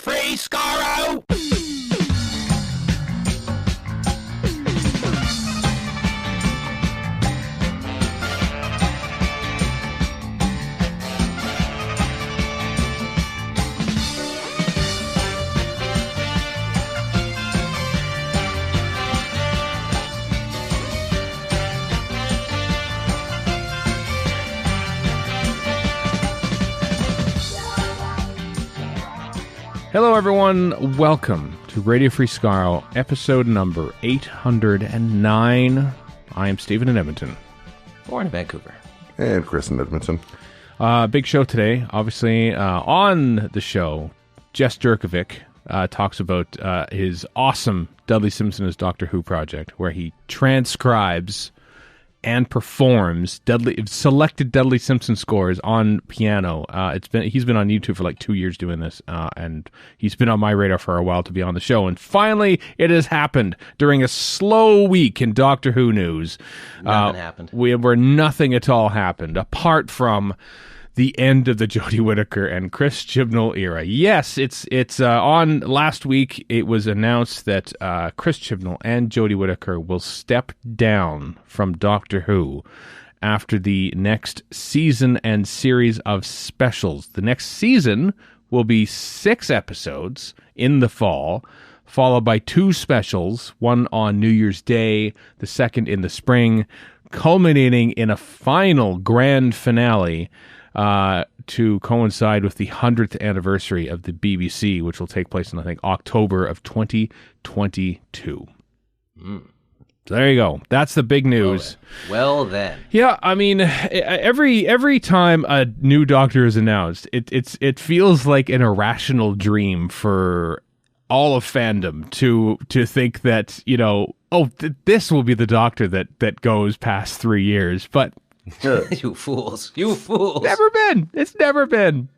Free Skaro! Hello, everyone. Welcome to Radio Free Skaro, episode number 809. I am Stephen in Edmonton. Or in Vancouver. And Chris in Edmonton. Big show today. Obviously, on the show, Jess Jurkovic talks about his awesome Dudley Simpson as Doctor Who project, where he transcribes and performs selected Dudley Simpson scores on piano. He's been on YouTube for like 2 years doing this, and he's been on my radar for a while to be on the show. And finally, it has happened during a slow week in Doctor Who news. Nothing happened. Where nothing at all happened, apart from the end of the Jodie Whittaker and Chris Chibnall era. Yes, it's on last week. It was announced that Chris Chibnall and Jodie Whittaker will step down from Doctor Who after the next season and series of specials. The next season will be 6 episodes in the fall, followed by 2 specials, one on New Year's Day, the second in the spring, culminating in a final grand finale to coincide with the 100th anniversary of the BBC, which will take place in, I think, October of 2022. So there you go. That's the big news. Well then. Yeah, I mean, every time a new Doctor is announced, it feels like an irrational dream for all of fandom to think that, this will be the Doctor that goes past 3 years, but You fools. It's never been.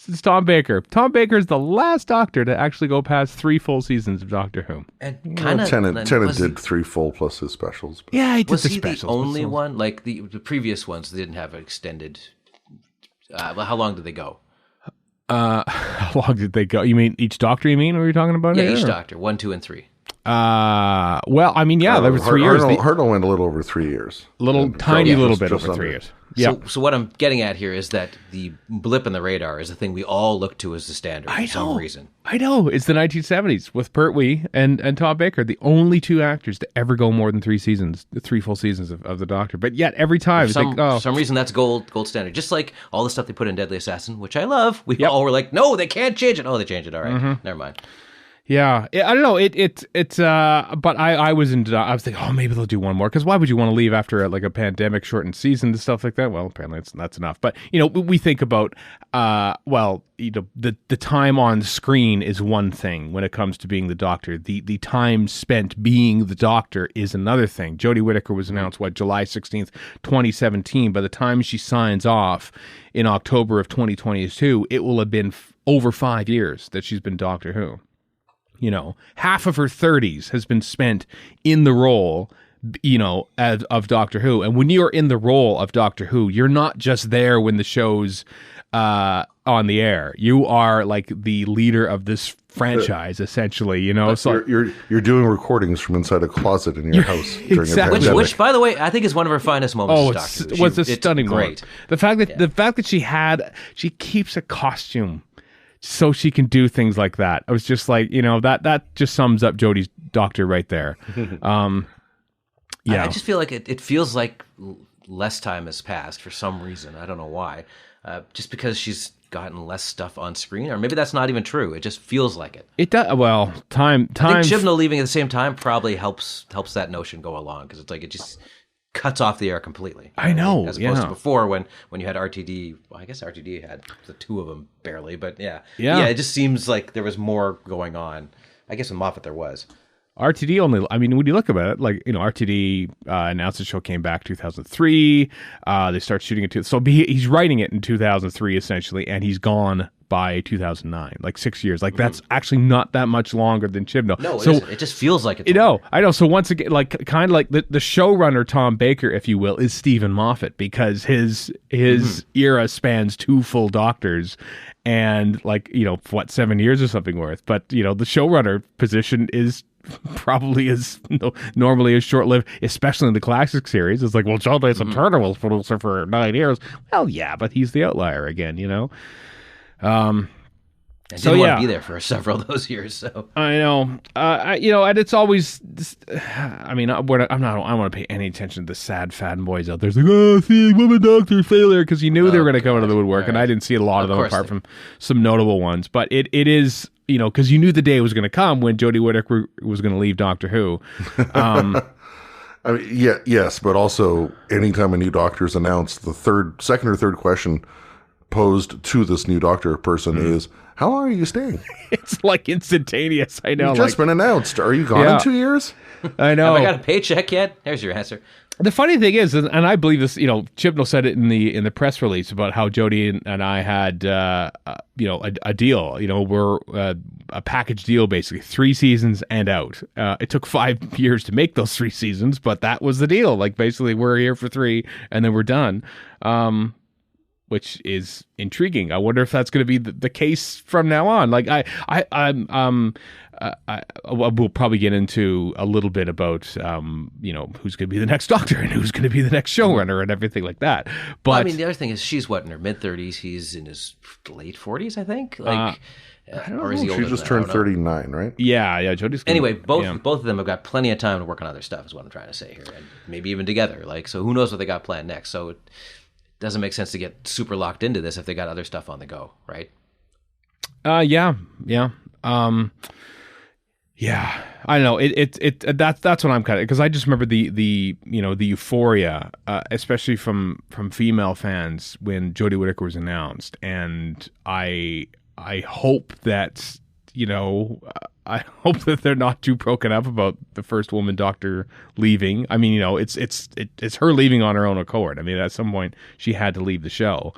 It's Tom Baker. Tom Baker is the last Doctor to actually go past 3 full seasons of Doctor Who. And kind of Tennant did 3 full plus his specials. But. Yeah, he did was the he specials. the only one? Like the previous ones didn't have an extended. How long did they go? How long did they go? You mean each Doctor? You mean? What were you talking about? Yeah, here? each Doctor, 1, 2, and 3. Well, I mean, yeah, there were 3 years. Hartnell went a little over 3 years. Tiny little bit just over under. 3 years. Yeah. So what I'm getting at here is that the blip in the radar is the thing we all look to as the standard for some reason. I know. It's the 1970s with Pertwee and Tom Baker, the only 2 actors to ever go more than 3 full seasons of the Doctor. But yet, every time, For some reason, that's gold standard. Just like all the stuff they put in Deadly Assassin, which I love. We all were like, no, they can't change it. Oh, they changed it. All right. Never mind. Yeah, I don't know. But I was thinking, oh, maybe they'll do one more, because why would you want to leave after a pandemic shortened season and stuff like that? Well, apparently that's enough. But we think about the time on screen is one thing when it comes to being the Doctor. The time spent being the Doctor is another thing. Jodie Whittaker was announced July 16th, 2017. By the time she signs off in October of 2022, it will have been over 5 years that she's been Doctor Who. Half of her 30s has been spent in the role, of Doctor Who. And when you're in the role of Doctor Who, you're not just there when the show's on the air. You are like the leader of this franchise, essentially. So you're doing recordings from inside a closet in your house during a pandemic. Which, by the way, I think is one of her finest moments. Doctor Who. It was a stunning great. moment. The fact that she keeps a costume so she can do things like that. I was just like, that just sums up Jodie's Doctor right there. Yeah. I just feel like it feels like less time has passed for some reason. I don't know why. Just because she's gotten less stuff on screen, or maybe that's not even true. It just feels like it. It does. Well, time. I think Chibnall leaving at the same time probably helps that notion go along, because it's like it just cuts off the air completely. I know, as opposed to before when you had RTD. Well, I guess RTD had the 2 of them barely, but yeah. It just seems like there was more going on. I guess with Moffat there was. RTD only, I mean, when you look about it, RTD announced the show came back 2003. They start shooting it. So he's writing it in 2003, essentially, and he's gone by 2009, like 6 years. Like that's actually not that much longer than Chibnall. No, it isn't. It just feels like it's I know. So once again, like kind of like the showrunner Tom Baker, if you will, is Stephen Moffat, because his era spans 2 full Doctors, and like 7 years or something worth. But the showrunner position is probably as normally as short-lived, especially in the classic series. It's like, well, John Dyson Turner was producer for 9 years. Well, yeah, but he's the outlier again, I didn't want to be there for several of those years. So I know, and it's always. I mean, I don't want to pay any attention to the sad fanboys out there. It's like, oh, see, woman doctor failure, because you knew they were going to come out of the woodwork, and I didn't see a lot of them apart from some notable ones. But it is, because you knew the day was going to come when Jodie Whittaker was going to leave Doctor Who. I mean, yes, but also anytime a new doctor is announced, the second or third question posed to this new doctor person is, how long are you staying? It's like instantaneous. I know. You've just been announced. Are you gone in 2 years? I know. Have I got a paycheck yet? There's your answer. The funny thing is, and I believe this, Chibnall said it in the press release about how Jodie and I had, a deal. We're a package deal, basically 3 seasons and out. It took 5 years to make those 3 seasons, but that was the deal. Like basically, we're here for 3, and then we're done. Which is intriguing. I wonder if that's going to be the case from now on. Like we'll probably get into a little bit about who's going to be the next Doctor and who's going to be the next showrunner and everything like that. But well, I mean, the other thing is, she's in her mid-30s. He's in his late 40s, I think. Like, I don't or is know. he older? She just turned 39, right? Yeah. Jodie's anyway. Both of them have got plenty of time to work on other stuff. Is what I'm trying to say here, and maybe even together. Like, so who knows what they got planned next? So it doesn't make sense to get super locked into this if they got other stuff on the go, right? Yeah. I don't know. That's what I'm kind of, because I just remember the euphoria, especially from female fans when Jodie Whittaker was announced, and I hope that I hope that they're not too broken up about the first woman doctor leaving. I mean, it's her leaving on her own accord. I mean, at some point she had to leave the show.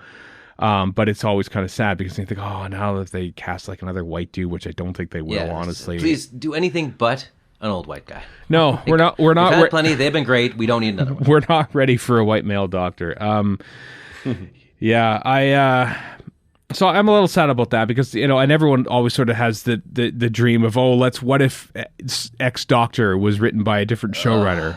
But it's always kind of sad because you think, oh, now that they cast like another white dude, which I don't think they will, honestly. Please do anything but an old white guy. No, we're not. We've had plenty. They've been great. We don't need another one. We're not ready for a white male doctor. So I'm a little sad about that because, and everyone always sort of has the dream of, what if X Doctor was written by a different showrunner,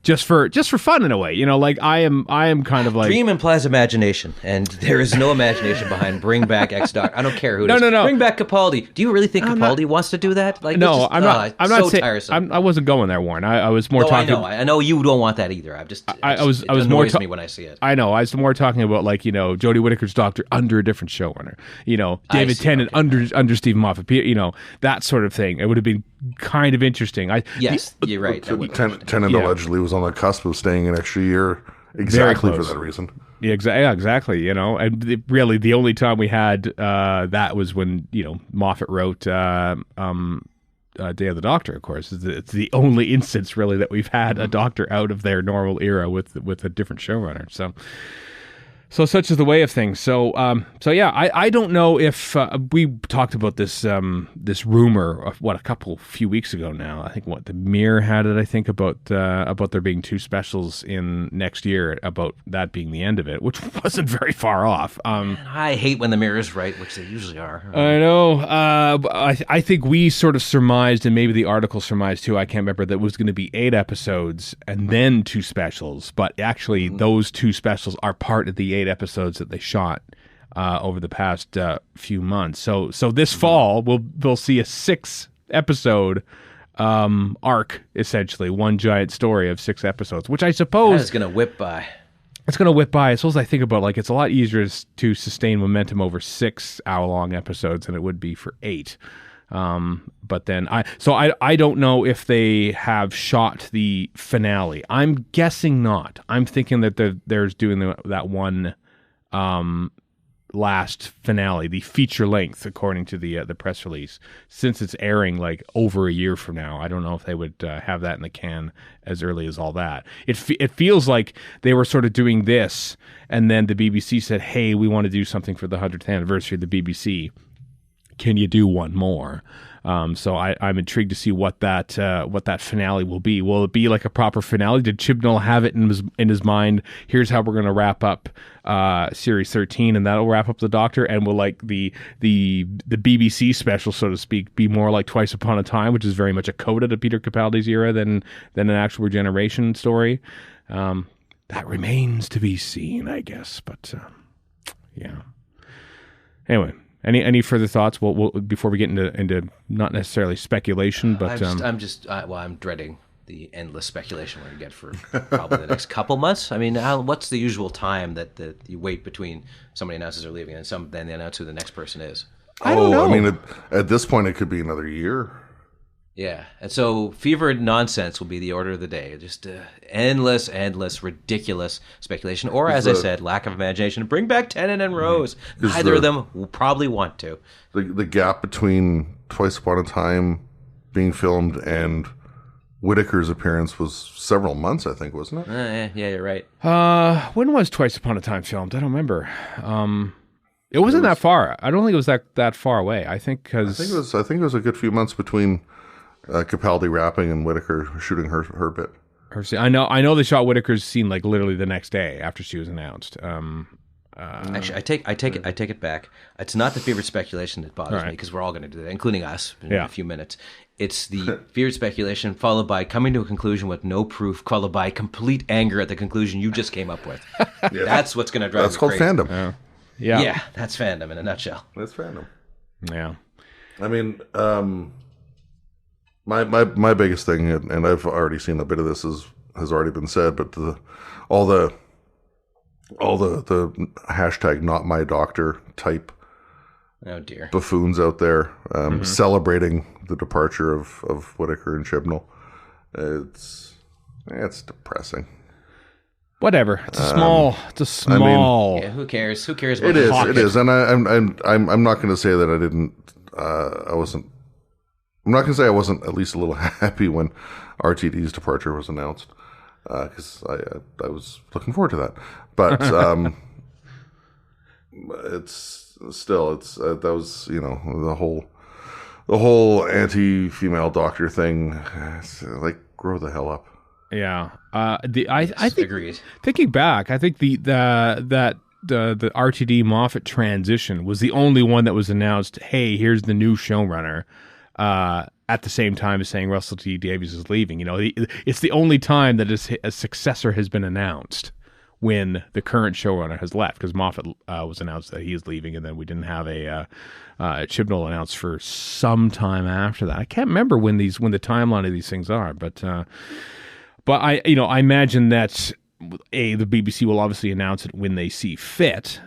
just for fun in a way, like I am kind of like. Dream implies imagination, and there is no imagination behind bring back X Doctor. I don't care who it is. No. Bring back Capaldi. Do you really think Capaldi wants to do that? Like, no, I'm not. I'm not saying. Tiresome. I wasn't going there, Warren. I was more talking. I know you don't want that either. I was more me when I see it. I know. I was more talking about Jodie Whittaker's Doctor under a different showrunner. David Tennant under Stephen Moffat, that sort of thing. It would have been kind of interesting. You're right. Tennant allegedly was on the cusp of staying an extra year exactly for that reason. Yeah, exactly. And really the only time we had that was when Moffat wrote Day of the Doctor. Of course, it's the only instance really that we've had a Doctor out of their normal era with a different showrunner. So such is the way of things. So yeah, I don't know if we talked about this rumor of a few weeks ago now. I think the Mirror had it. I think about there being 2 specials in next year, about that being the end of it, which wasn't very far off. I hate when the Mirror's right, which they usually are. I know. I think we sort of surmised, and maybe the article surmised too. I can't remember, that it was going to be 8 episodes and then 2 specials. But actually, those 2 specials are part of the 8 episodes that they shot over the past few months. So this fall we'll see a 6 episode arc, essentially one giant story of 6 episodes, which I suppose is going to whip by. It's going to whip by. I suppose I think about it's a lot easier to sustain momentum over 6 hour-long episodes than it would be for 8. But then I don't know if they have shot the finale. I'm guessing not. I'm thinking that there's doing that one last finale, the feature length, according to the press release, since it's airing like over a year from now. I don't know if they would have that in the can as early as all that. It feels like they were sort of doing this, and then the BBC said, "Hey, we want to do something for the 100th anniversary of the BBC. Can you do one more?" So I'm intrigued to see what that finale will be. Will it be like a proper finale? Did Chibnall have it in his mind? Here's how we're going to wrap up series 13, and that'll wrap up the Doctor. And will like the BBC special, so to speak, be more like Twice Upon a Time, which is very much a coda to Peter Capaldi's era than an actual regeneration story? That remains to be seen, I guess. But yeah. Anyway. Any further thoughts? We'll before we get into not necessarily speculation, but I'm dreading the endless speculation we're gonna get for probably the next couple months. I mean, what's the usual time that you wait between somebody announces they're leaving and then they announce who the next person is? I don't know. I mean, at this point, it could be another year. Yeah, and so fevered nonsense will be the order of the day. Just endless, ridiculous speculation. Or, as I said, lack of imagination. Bring back Tennant and Rose. Neither of them will probably want to. The gap between Twice Upon a Time being filmed and Whittaker's appearance was several months, I think, wasn't it? Yeah, you're right. When was Twice Upon a Time filmed? I don't remember. It wasn't that far. I don't think it was that far away. I think it was a good few months between Capaldi rapping and Whittaker shooting her bit. I know they shot Whittaker's scene like literally the next day after she was announced. Actually, I take it back. It's not the fevered speculation that bothers me, because we're all going to do that, including us in a few minutes. It's the fevered speculation followed by coming to a conclusion with no proof, followed by complete anger at the conclusion you just came up with. Yeah. That's what's going to drive. That's called crazy. Fandom. Yeah, that's fandom in a nutshell. That's fandom. Yeah. I mean, my biggest thing, and I've already seen a bit of this has already been said, but all the hashtag not my doctor type buffoons out there celebrating the departure of Whittaker and Chibnall. It's depressing. Whatever. It's a small. I mean, yeah, who cares? Who cares about it is. It is, and I'm not going to say that I didn't. I'm not going to say I wasn't at least a little happy when RTD's departure was announced, because I was looking forward to that. But it's still that was the whole anti-female doctor thing. Like, grow the hell up. Yeah. I think agreed. Thinking back, I think the RTD Moffat transition was the only one that was announced. Hey, here's the new showrunner. At the same time as saying Russell T Davies is leaving. It's the only time that a successor has been announced when the current showrunner has left, because Moffat was announced that he is leaving, and then we didn't have a Chibnall announced for some time after that. I can't remember when the timeline of these things are, but I imagine that the BBC will obviously announce it when they see fit.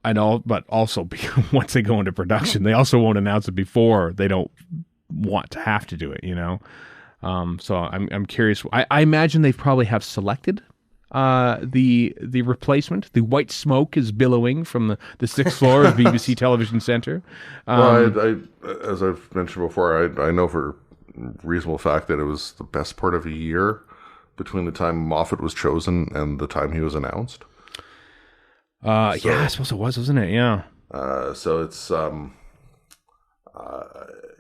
I know, but also once they go into production, they also won't announce it before. They don't want to have to do it, So I'm curious. I imagine they probably have selected the replacement. The white smoke is billowing from the sixth floor of BBC Television Centre. Well, as I've mentioned before, I know for reasonable fact that it was the best part of a year between the time Moffat was chosen and the time he was announced. Yeah, I suppose it was, wasn't it? Yeah. So it's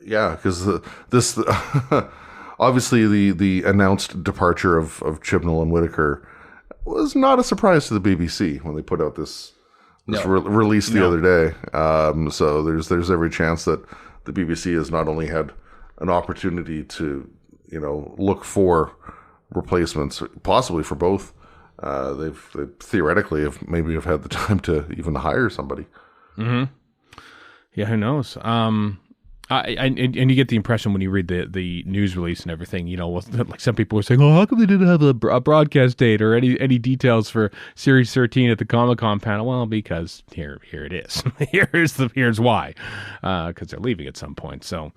because this obviously the announced departure of Chibnall and Whittaker was not a surprise to the BBC when they put out this release the other day. So there's every chance that the BBC has not only had an opportunity to look for replacements, possibly for both. They theoretically have had the time to even hire somebody. Mm-hmm. Yeah, who knows? And you get the impression when you read the news release and everything, like some people were saying, "Oh, how come they didn't have a broadcast date or any details for Series 13 at the Comic-Con panel?" Well, because here it is. here's why, because they're leaving at some point. So,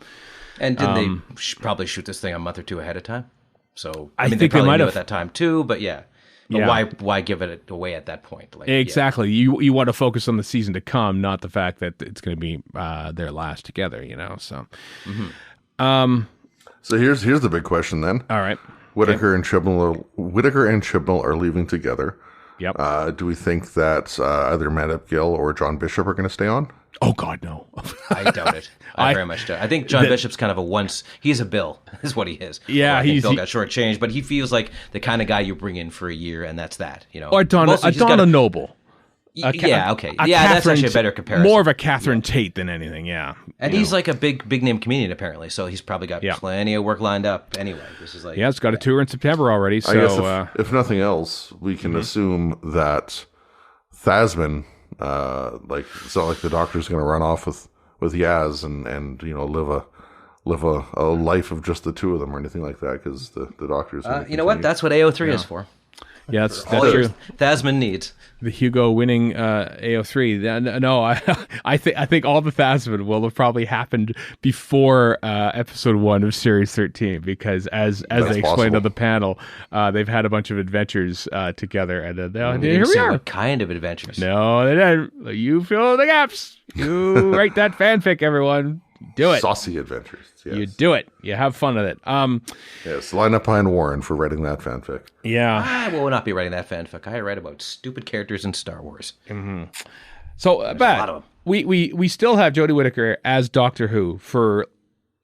and didn't they probably shoot this thing a month or two ahead of time? So I think they might knew have at that time too. But yeah. But why give it away at that point? Like, exactly. You want to focus on the season to come, not the fact that it's going to be their last together. So. Mm-hmm. So here's the big question then. All right. Whittaker and Chibnall are leaving together. Yep. Do we think that either Matt Gill or John Bishop are going to stay on? Oh God, no. I doubt it. I very much doubt. I think John Bishop's kind of he's a Bill, is what he is. Yeah, Bill got shortchanged, but he feels like the kind of guy you bring in for a year and that's that. Or Donna Noble. Okay. That's actually a better comparison. More of a Catherine Tate than anything, yeah. And he's like a big name comedian apparently, so he's probably got plenty of work lined up anyway. This is like it's got a tour in September already. So I guess if nothing else, we can assume that Thasman, it's not like the Doctor's going to run off with Yaz and live a life of just the two of them or anything like that, because the Doctor's. You know what? That's what AO3 is for. Yeah, that's true. Thasman needs the Hugo winning AO3. No, I think all the Thasman will have probably happened before episode 1 of series 13, because as they explained on the panel, they've had a bunch of adventures together, and here we are. What kind of adventures? No, they didn't. You fill in the gaps. You write that fanfic, everyone. Do it. Saucy adventures. Yes. You do it. You have fun with it. Yes, line up behind Warren for writing that fanfic. Yeah. I will not be writing that fanfic. I write about stupid characters in Star Wars. Mm-hmm. So, but we still have Jodie Whittaker as Doctor Who for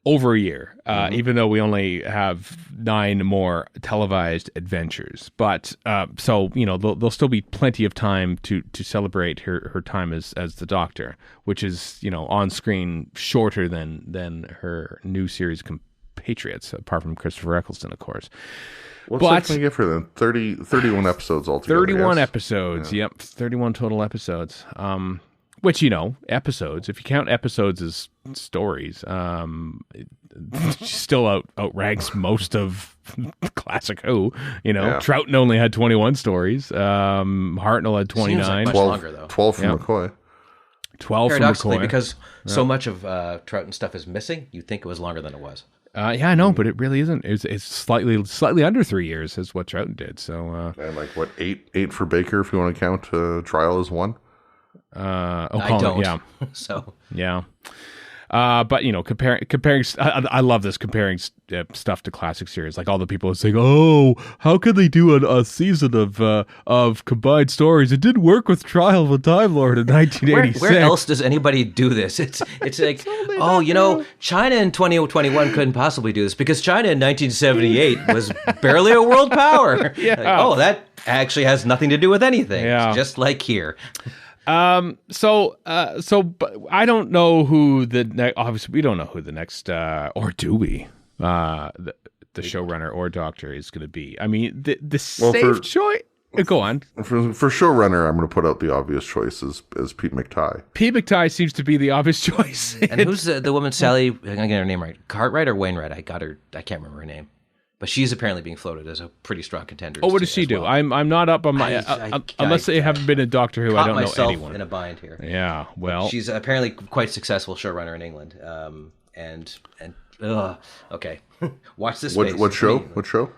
over a year, even though we only have 9 more televised adventures. But so there'll still be plenty of time to celebrate her time as the Doctor, which is on screen shorter than her new series compatriots, apart from Christopher Eccleston, of course. What's that going to get for them? 31 episodes altogether. 31 episodes. Yeah. Yep, 31 total episodes. Which, episodes, if you count episodes as stories, still outranks most of classic Who. Troughton only had 21 stories. Hartnell had 29. Seems like much longer, though. 12 from McCoy. 12 from McCoy. Because so much of Troughton stuff is missing, you'd think it was longer than it was. Yeah, I know, but it really isn't. It's slightly under 3 years is what Troughton did. So, and eight for Baker if you want to count Trial as one. I don't. Yeah. So yeah. But comparing, I love this comparing stuff to classic series. Like all the people are saying, "Oh, how could they do a season of combined stories? It didn't work with Trial of a Time Lord in 1986." Where else does anybody do this? It's like, China in 2021 couldn't possibly do this because China in 1978 was barely a world power. Yeah. Like, that actually has nothing to do with anything. Yeah. It's just like here. But I don't know who obviously we don't know who the next, or do we, the showrunner or Doctor is going to be. I mean, the safe choice. Go on. For showrunner, I'm going to put out the obvious choice as Pete McTighe. Pete McTighe seems to be the obvious choice. And who's the woman, Sally, I'm going to get her name right, Cartwright or Wainwright? I can't remember her name. But she's apparently being floated as a pretty strong contender. Oh, what does she do? Well. I'm not up on my unless they haven't been in Doctor Who. I don't know anyone. In a bind here. Yeah, well, she's apparently quite successful showrunner in England. Okay, watch this. What show? What show?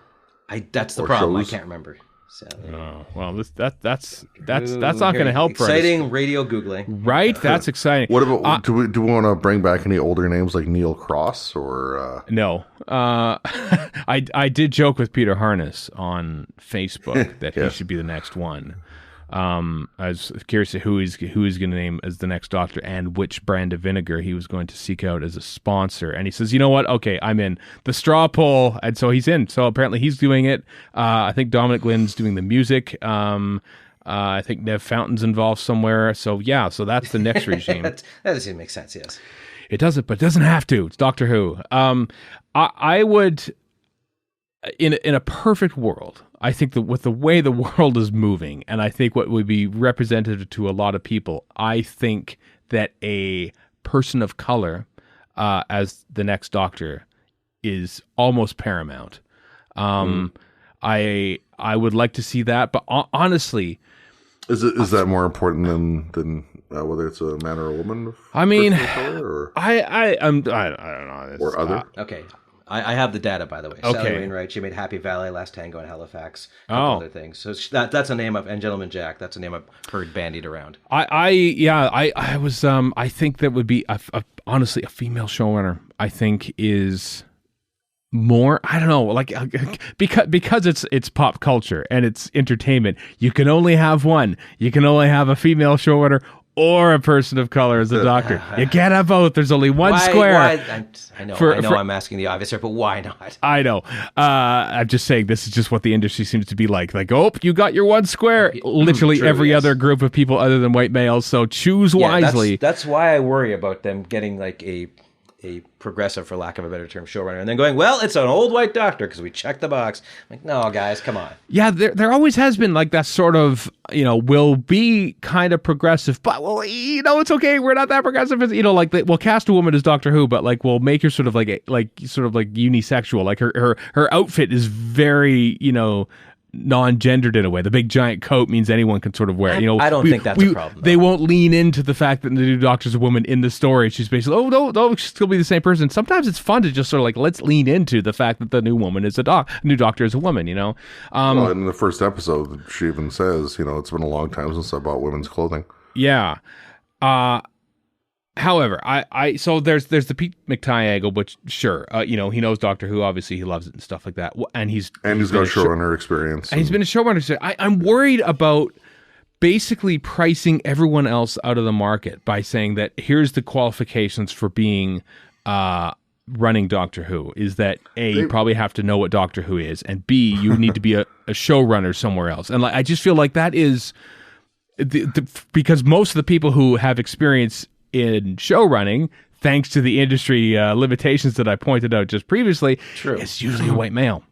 That's the problem. Shows? I can't remember. So, oh, well, that's not going to help. Exciting radio googling, right? That's exciting. What about do we want to bring back any older names like Neil Cross or? No, I did joke with Peter Harness on Facebook that he should be the next one. I was curious to who he's going to name as the next Doctor and which brand of vinegar he was going to seek out as a sponsor. And he says, you know what? Okay, I'm in. The straw poll. And so he's in. So apparently he's doing it. I think Dominic Lynn's doing the music. I think Nev Fountain's involved somewhere. So yeah, so that's the next regime. That doesn't make sense, yes. It doesn't, but it doesn't have to. It's Doctor Who. I would, in a perfect world, I think that with the way the world is moving, and I think what would be representative to a lot of people, I think that a person of color as the next Doctor is almost paramount. I would like to see that, but honestly, is that more important than whether it's a man or a woman? I mean, color, or? I don't know. Or other? Okay. I have the data, by the way. Okay. Sally Wainwright, she made Happy Valley, Last Tango in Halifax, a couple other things. So that's a name and Gentleman Jack, that's a name I've heard bandied around. I was I think that would be honestly a female showrunner. I think is more, I don't know, like because it's pop culture and it's entertainment. You can only have one. You can only have a female showrunner or a person of color as a doctor. You can't have both. There's only one square. I know I'm asking the obvious here, but why not? I know. I'm just saying this is just what the industry seems to be like. Like, oh, you got your one square. Literally True, every yes. other group of people other than white males. So choose wisely. That's why I worry about them getting like a progressive, for lack of a better term, showrunner, and then going, well, it's an old white doctor because we checked the box. I'm like, no, guys, come on. Yeah, there always has been like that sort of, will be kind of progressive, but well, it's okay. We're not that progressive. Like we'll cast a woman as Doctor Who, but like we'll make her sort of like unisexual. Like her outfit is very, non-gendered in a way. The big giant coat means anyone can sort of wear it. I don't think that's a problem, though. They won't lean into the fact that the new doctor's a woman in the story. She's basically, no, she'll still be the same person. Sometimes it's fun to just sort of like, let's lean into the fact that the new woman is new doctor is a woman, Well, in the first episode, she even says, it's been a long time since I bought women's clothing. Yeah. However, so there's the Pete McTighe angle, which sure, he knows Doctor Who, obviously he loves it and stuff like that, and he's got showrunner experience, and he's been a showrunner. So I'm worried about basically pricing everyone else out of the market by saying that here's the qualifications for being running Doctor Who is that you probably have to know what Doctor Who is, and B, you need to be a showrunner somewhere else, and like I just feel like that is because most of the people who have experience in show running, thanks to the industry limitations that I pointed out just previously, it's usually a white male.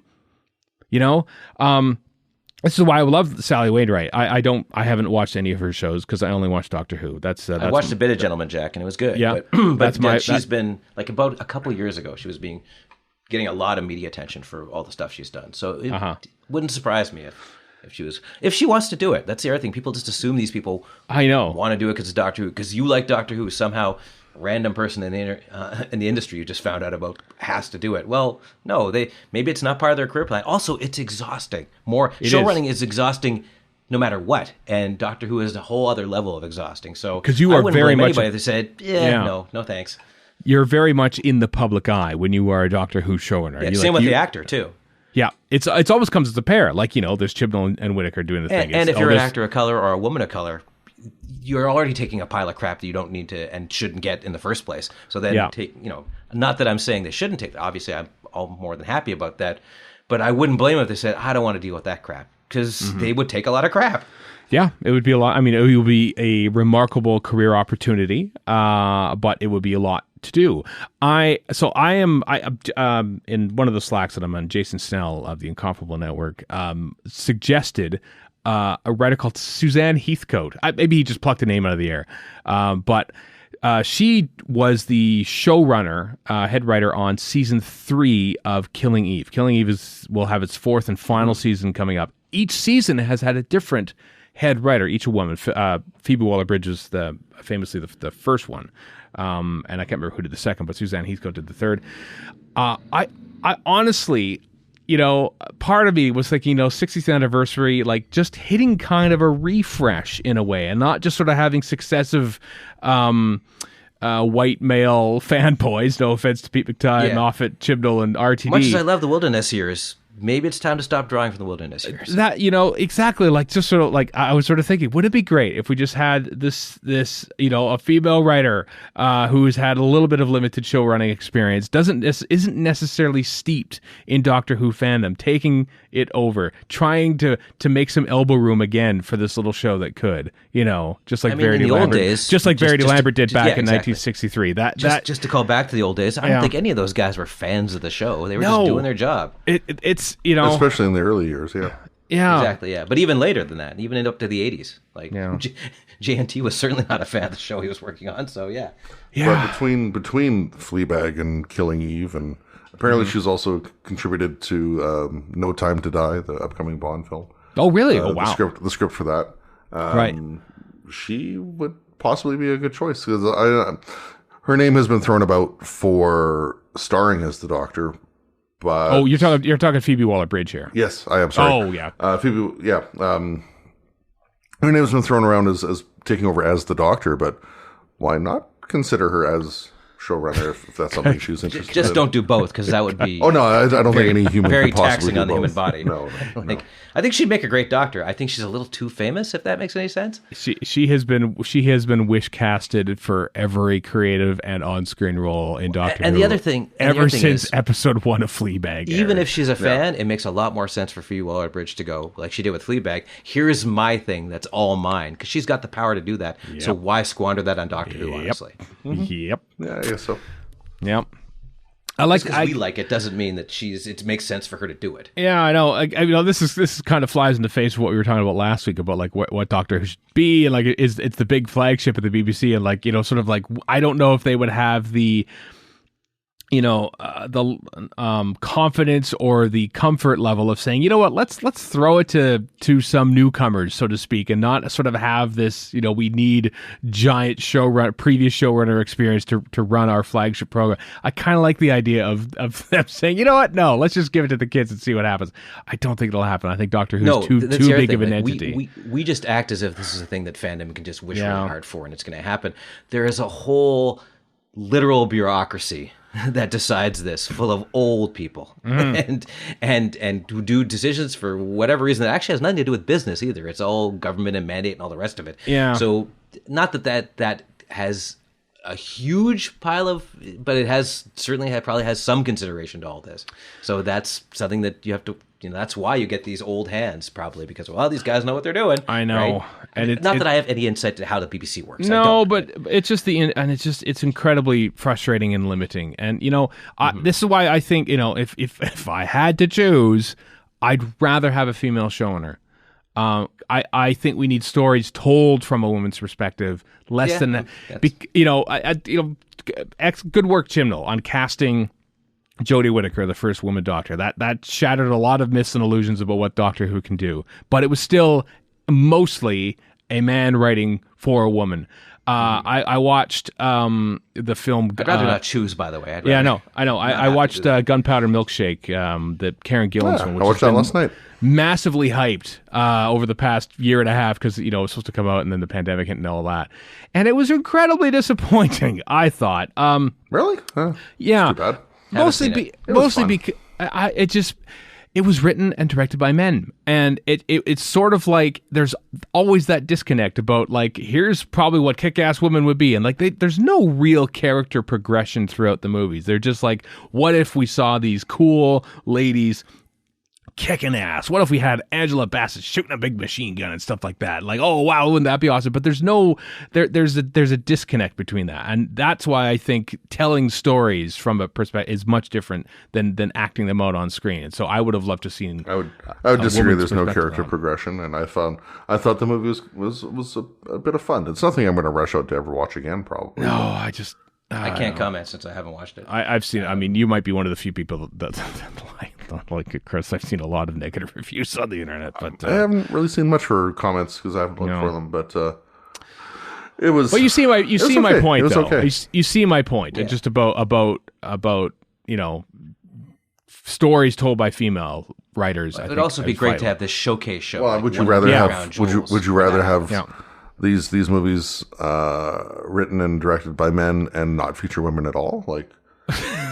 This is why I love Sally Wainwright. I haven't watched any of her shows because I only watch Doctor Who. I watched a bit of Gentleman Jack and it was good. Yeah, but she's been like about a couple years ago. She was getting a lot of media attention for all the stuff she's done. So it wouldn't surprise me if she wants to do it. That's the other thing. People just assume these people want to do it because it's Doctor Who, because you like Doctor Who. Somehow, a random person in the industry you just found out about has to do it. Well, no, maybe it's not part of their career plan. Also, it's exhausting. Show running is exhausting no matter what, and Doctor Who is a whole other level of exhausting. So because you are very much anybody that said, no thanks. You're very much in the public eye when you are a Doctor Who showrunner. Yeah, same with the actor too. Yeah, it's always comes as a pair. Like, there's Chibnall and Whittaker doing the thing. And if you're an actor of color or a woman of color, you're already taking a pile of crap that you don't need to and shouldn't get in the first place. So then not that I'm saying they shouldn't take that. Obviously, I'm all more than happy about that. But I wouldn't blame them if they said, I don't want to deal with that crap, because they would take a lot of crap. Yeah, it would be a lot. I mean, it would be a remarkable career opportunity, but it would be a lot to do. I am in one of the Slacks that I'm on, Jason Snell of the Incomparable Network suggested a writer called Suzanne Heathcote. Maybe he just plucked a name out of the air, but she was the showrunner, head writer on season 3 of Killing Eve. Killing Eve will have its 4th and final season coming up. Each season has had a different head writer, each a woman. Phoebe Waller-Bridge was famously the first one, and I can't remember who did the second, but Suzanne Heathcote did the third. I honestly, part of me was thinking, 60th anniversary, like just hitting kind of a refresh in a way, and not just sort of having successive white male fanboys. No offense to Pete McTighe, Moffat, Chibnall, and RTD. Much as I love the Wilderness years, maybe it's time to stop drawing from the Wilderness years. That, exactly, like just sort of like I was sort of thinking, would it be great if we just had this a female writer who's had a little bit of limited show running experience, isn't necessarily steeped in Doctor Who fandom, taking it over, trying to make some elbow room again for this little show that could, just like Verity Lambert, Verity Lambert did back in 1963. Just to call back to the old days, I don't think any of those guys were fans of the show. They were just doing their job. It's especially in the early years, yeah. Exactly, yeah. But even later than that, even up to the 80s, like JNT was certainly not a fan of the show he was working on. So yeah. But between Fleabag and Killing Eve, and apparently she's also contributed to No Time to Die, the upcoming Bond film. Oh really? Oh wow. The script for that. Right. She would possibly be a good choice, because her name has been thrown about for starring as the Doctor Oh, you're talking Phoebe Waller-Bridge here. Yes, I am. Sorry. Oh, yeah. Phoebe. Yeah. Her name has been thrown around as taking over as the Doctor, but why not consider her as showrunner if that's something she was interested in? Just don't do both, because that would be I don't think any human very could possibly taxing do on the both. human body. No. I think she'd make a great Doctor. I think she's a little too famous, if that makes any sense. She has been wish casted for every creative and on screen role in Doctor Who. And the other thing, ever since episode 1 of Fleabag. Even if she's a fan, it makes a lot more sense for Phoebe Waller-Bridge to go like she did with Fleabag. Here's my thing that's all mine, because she's got the power to do that. Yep. So why squander that on Doctor Who? Honestly. Yep. Yeah, I guess so. Yep. I like. Because we like it doesn't mean that it makes sense for her to do it. Yeah, I know. This is kind of flies in the face of what we were talking about last week about like what Doctor Who should be, and like it's the big flagship of the BBC, and like sort of like I don't know if they would have the confidence or the comfort level of saying, you know what, let's throw it to some newcomers, so to speak, and not sort of have this, we need giant previous showrunner experience to run our flagship program. I kind of like the idea of them saying, you know what, no, let's just give it to the kids and see what happens. I don't think it'll happen. I think Doctor Who's too big of an entity. We just act as if this is a thing that fandom can just wish really hard for and it's going to happen. There is a whole literal bureaucracy that decides this, full of old people and who do decisions for whatever reason that actually has nothing to do with business either. It's all government and mandate and all the rest of it. Yeah. So not that has a huge pile of, but it has probably has some consideration to all this. So that's something that you have to. That's why you get these old hands, probably, because these guys know what they're doing. I know, right? and not that I have any insight to how the BBC works. No, but it's just it's incredibly frustrating and limiting. And this is why I think if I had to choose, I'd rather have a female showrunner. I think we need stories told from a woman's perspective, less than that. Good work, Chibnall, on casting Jodie Whittaker, the first woman Doctor. That shattered a lot of myths and illusions about what Doctor Who can do. But it was still mostly a man writing for a woman. I watched the film. I'd rather not choose, by the way. I know. I watched Gunpowder Milkshake, the Karen Gillan's one. Which I watched that last night. Massively hyped over the past year and a half because it was supposed to come out and then the pandemic hit and all that, and it was incredibly disappointing. I thought. Really? Yeah. Too bad. Mostly because it was written and directed by men, and it's sort of like there's always that disconnect about like here's probably what Kick-Ass Woman would be, and like there's no real character progression throughout the movies. They're just like, what if we saw these cool ladies kicking ass? What if we had Angela Bassett shooting a big machine gun and stuff like that? Like, oh wow, wouldn't that be awesome? But there's a disconnect between that, and that's why I think telling stories from a perspective is much different than acting them out on screen. And so I would have loved to seen. I would disagree. There's no character progression, and I thought the movie was a bit of fun. It's nothing I'm going to rush out to ever watch again. Probably. No, I can't comment since I haven't watched it. I've seen. I mean, you might be one of the few people that like it, Chris. I've seen a lot of negative reviews on the internet, but I haven't really seen much for comments because I haven't looked for them. But it was. But you see my point. It was though. okay. You see my point. Yeah. Just about stories told by female writers. It'd also be great to have this showcase show. Well, would you rather have? Would you rather have? Yeah. These movies written and directed by men and not feature women at all? Like,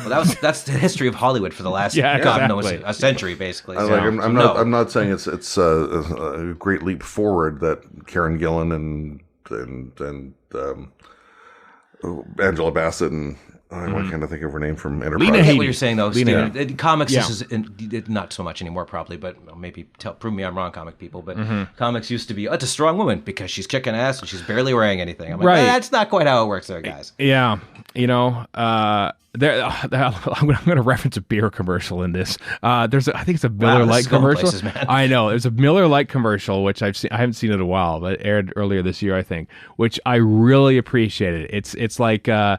well, that's the history of Hollywood for the last God knows a century, basically. I'm not saying it's a great leap forward that Karen Gillan and Angela Bassett and I can't think of her name from Enterprise. I get what you're saying, though. Comics, this is not so much anymore, probably, but maybe prove me I'm wrong, comic people. But comics used to be, it's a strong woman because she's kicking ass and she's barely wearing anything. I'm like, that's not quite how it works there, guys. Yeah. I'm going to reference a beer commercial in this. I think it's a Miller Lite commercial. Places, man. I know. There's a Miller Lite commercial, which I haven't seen in a while, but it aired earlier this year, I think, which I really appreciated. It's like the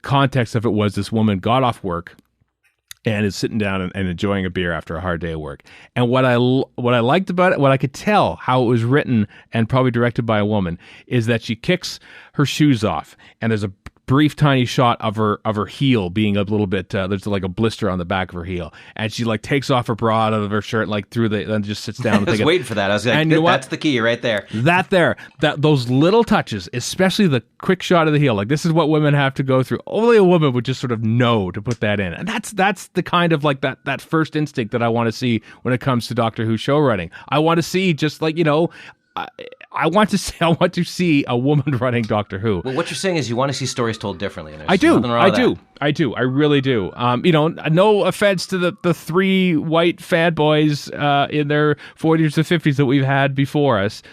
context of it was this woman got off work and is sitting down and enjoying a beer after a hard day of work. And what I liked about it, what I could tell how it was written and probably directed by a woman, is that she kicks her shoes off and there's a brief tiny shot of her heel being a little bit there's like a blister on the back of her heel, and she like takes off her bra out of her shirt like through the and just sits down. I was waiting for that. I was like, and you know that's the key right there. Those little touches, especially the quick shot of the heel, like this is what women have to go through. Only a woman would just sort of know to put that in, and that's the kind of like that first instinct that I want to see when it comes to Doctor Who show running. I want to see just like, you know, I want to see a woman running Doctor Who. Well, what you're saying is you want to see stories told differently. And I do. I really do. You know, no offense to the three white fanboys in their 40s or 50s that we've had before us.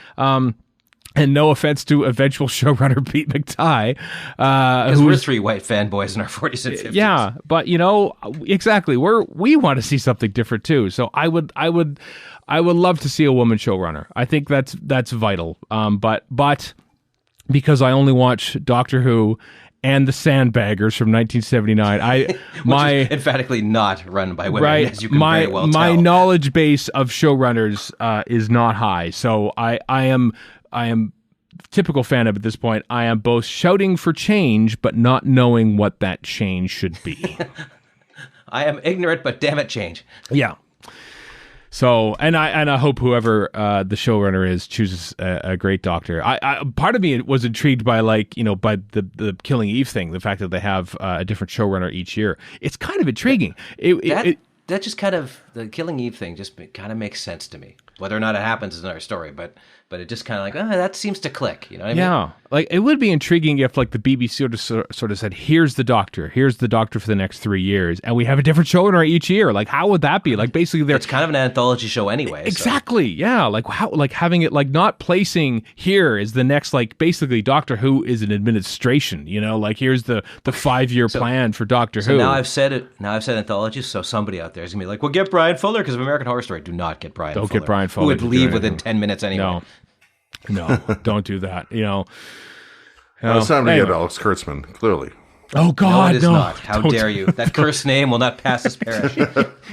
And no offense to eventual showrunner Pete McTighe. Because we're three white fanboys in our 40s and 50s. Yeah, but, you know, exactly. We want to see something different, too. So I would love to see a woman showrunner. I think that's vital. But because I only watch Doctor Who and the Sandbaggers from 1979, Which is emphatically not run by women, right, as you can very well tell. My knowledge base of showrunners is not high. So I am typical fan of at this point. I am both shouting for change, but not knowing what that change should be. I am ignorant, but damn it, change. Yeah. So, and I hope whoever the showrunner is chooses a great doctor. I part of me was intrigued by like, you know, by the Killing Eve thing, the fact that they have a different showrunner each year. It's kind of intriguing. That just kind of, the Killing Eve thing just kind of makes sense to me. Whether or not it happens is another story, but it just kind of like, that seems to click. You know what I mean? Yeah. Like, it would be intriguing if, like, the BBC sort of said, here's the doctor for the next 3 years, and we have a different showrunner each year. Like, how would that be? Like, basically, it's kind of an anthology show anyway. Exactly. So. Yeah. Like, how, like, having it, like, not placing here is the next, like, basically, Doctor Who is an administration, you know? Like, here's the 5-year plan for Doctor Who. Now I've said anthology, so somebody out there is going to be like, well, get Brian Fuller, because of American Horror Story. Do not get Brian Fuller. Don't get Brian Fuller. Who would leave within 10 minutes anyway. No, don't do that. You know, it's time to get Alex Kurtzman, clearly. Oh, God, no. It is not. How dare you? That cursed name will not pass this parish.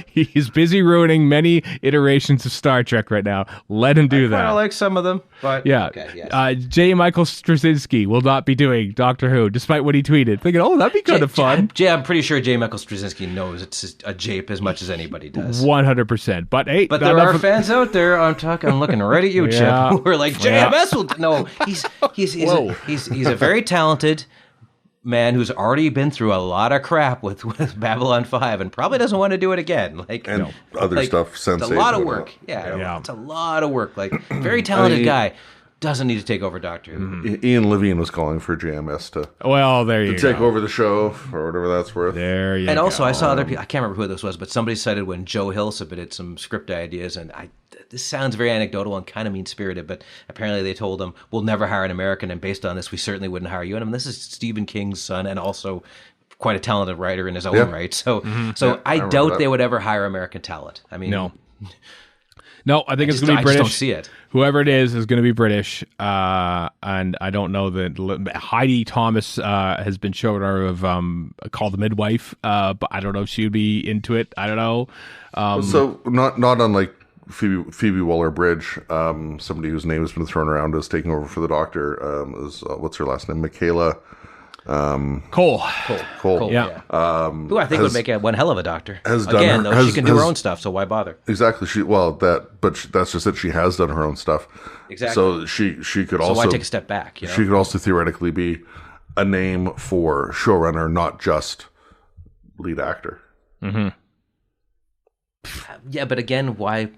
He's busy ruining many iterations of Star Trek right now. Let him do that. I like some of them, but yeah. Okay, yes. J. Michael Straczynski will not be doing Doctor Who, despite what he tweeted. Thinking, that'd be kind of fun. I'm pretty sure J. Michael Straczynski knows it's a jape as much as anybody does. 100%. But hey, there are fans out there. I'm looking right at you, yeah. Chip. Who are like, JMS will no. He's a very talented man who's already been through a lot of crap with Babylon 5 and probably doesn't want to do it again. Like, and other stuff. It's a lot of work. Yeah, it's a lot of work. Like, very talented guy doesn't need to take over Doctor Who. Mm-hmm. Ian Levine was calling for JMS to take over the show or whatever that's worth. There you go. And also, I saw other people. I can't remember who this was, but somebody cited when Joe Hill submitted some script ideas, and this sounds very anecdotal and kind of mean-spirited, but apparently they told him, we'll never hire an American, and based on this, we certainly wouldn't hire you. And this is Stephen King's son, and also quite a talented writer in his own right. So, I doubt they would ever hire American talent. I mean, no, I think it's going to be British. I just don't see it. Whoever it is going to be British. And I don't know that Heidi Thomas has been showrunner of Call the Midwife, but I don't know if she would be into it. I don't know. So not unlike Phoebe Waller-Bridge, somebody whose name has been thrown around as taking over for the Doctor, is what's her last name? Michaela Cole. Yeah. Who I think would make one hell of a Doctor. She can do her own stuff, so why bother? Exactly. That's just it. She has done her own stuff. Exactly. So she could also. So why take a step back? You know? She could also theoretically be a name for showrunner, not just lead actor. Mm-hmm. Yeah, but again, why?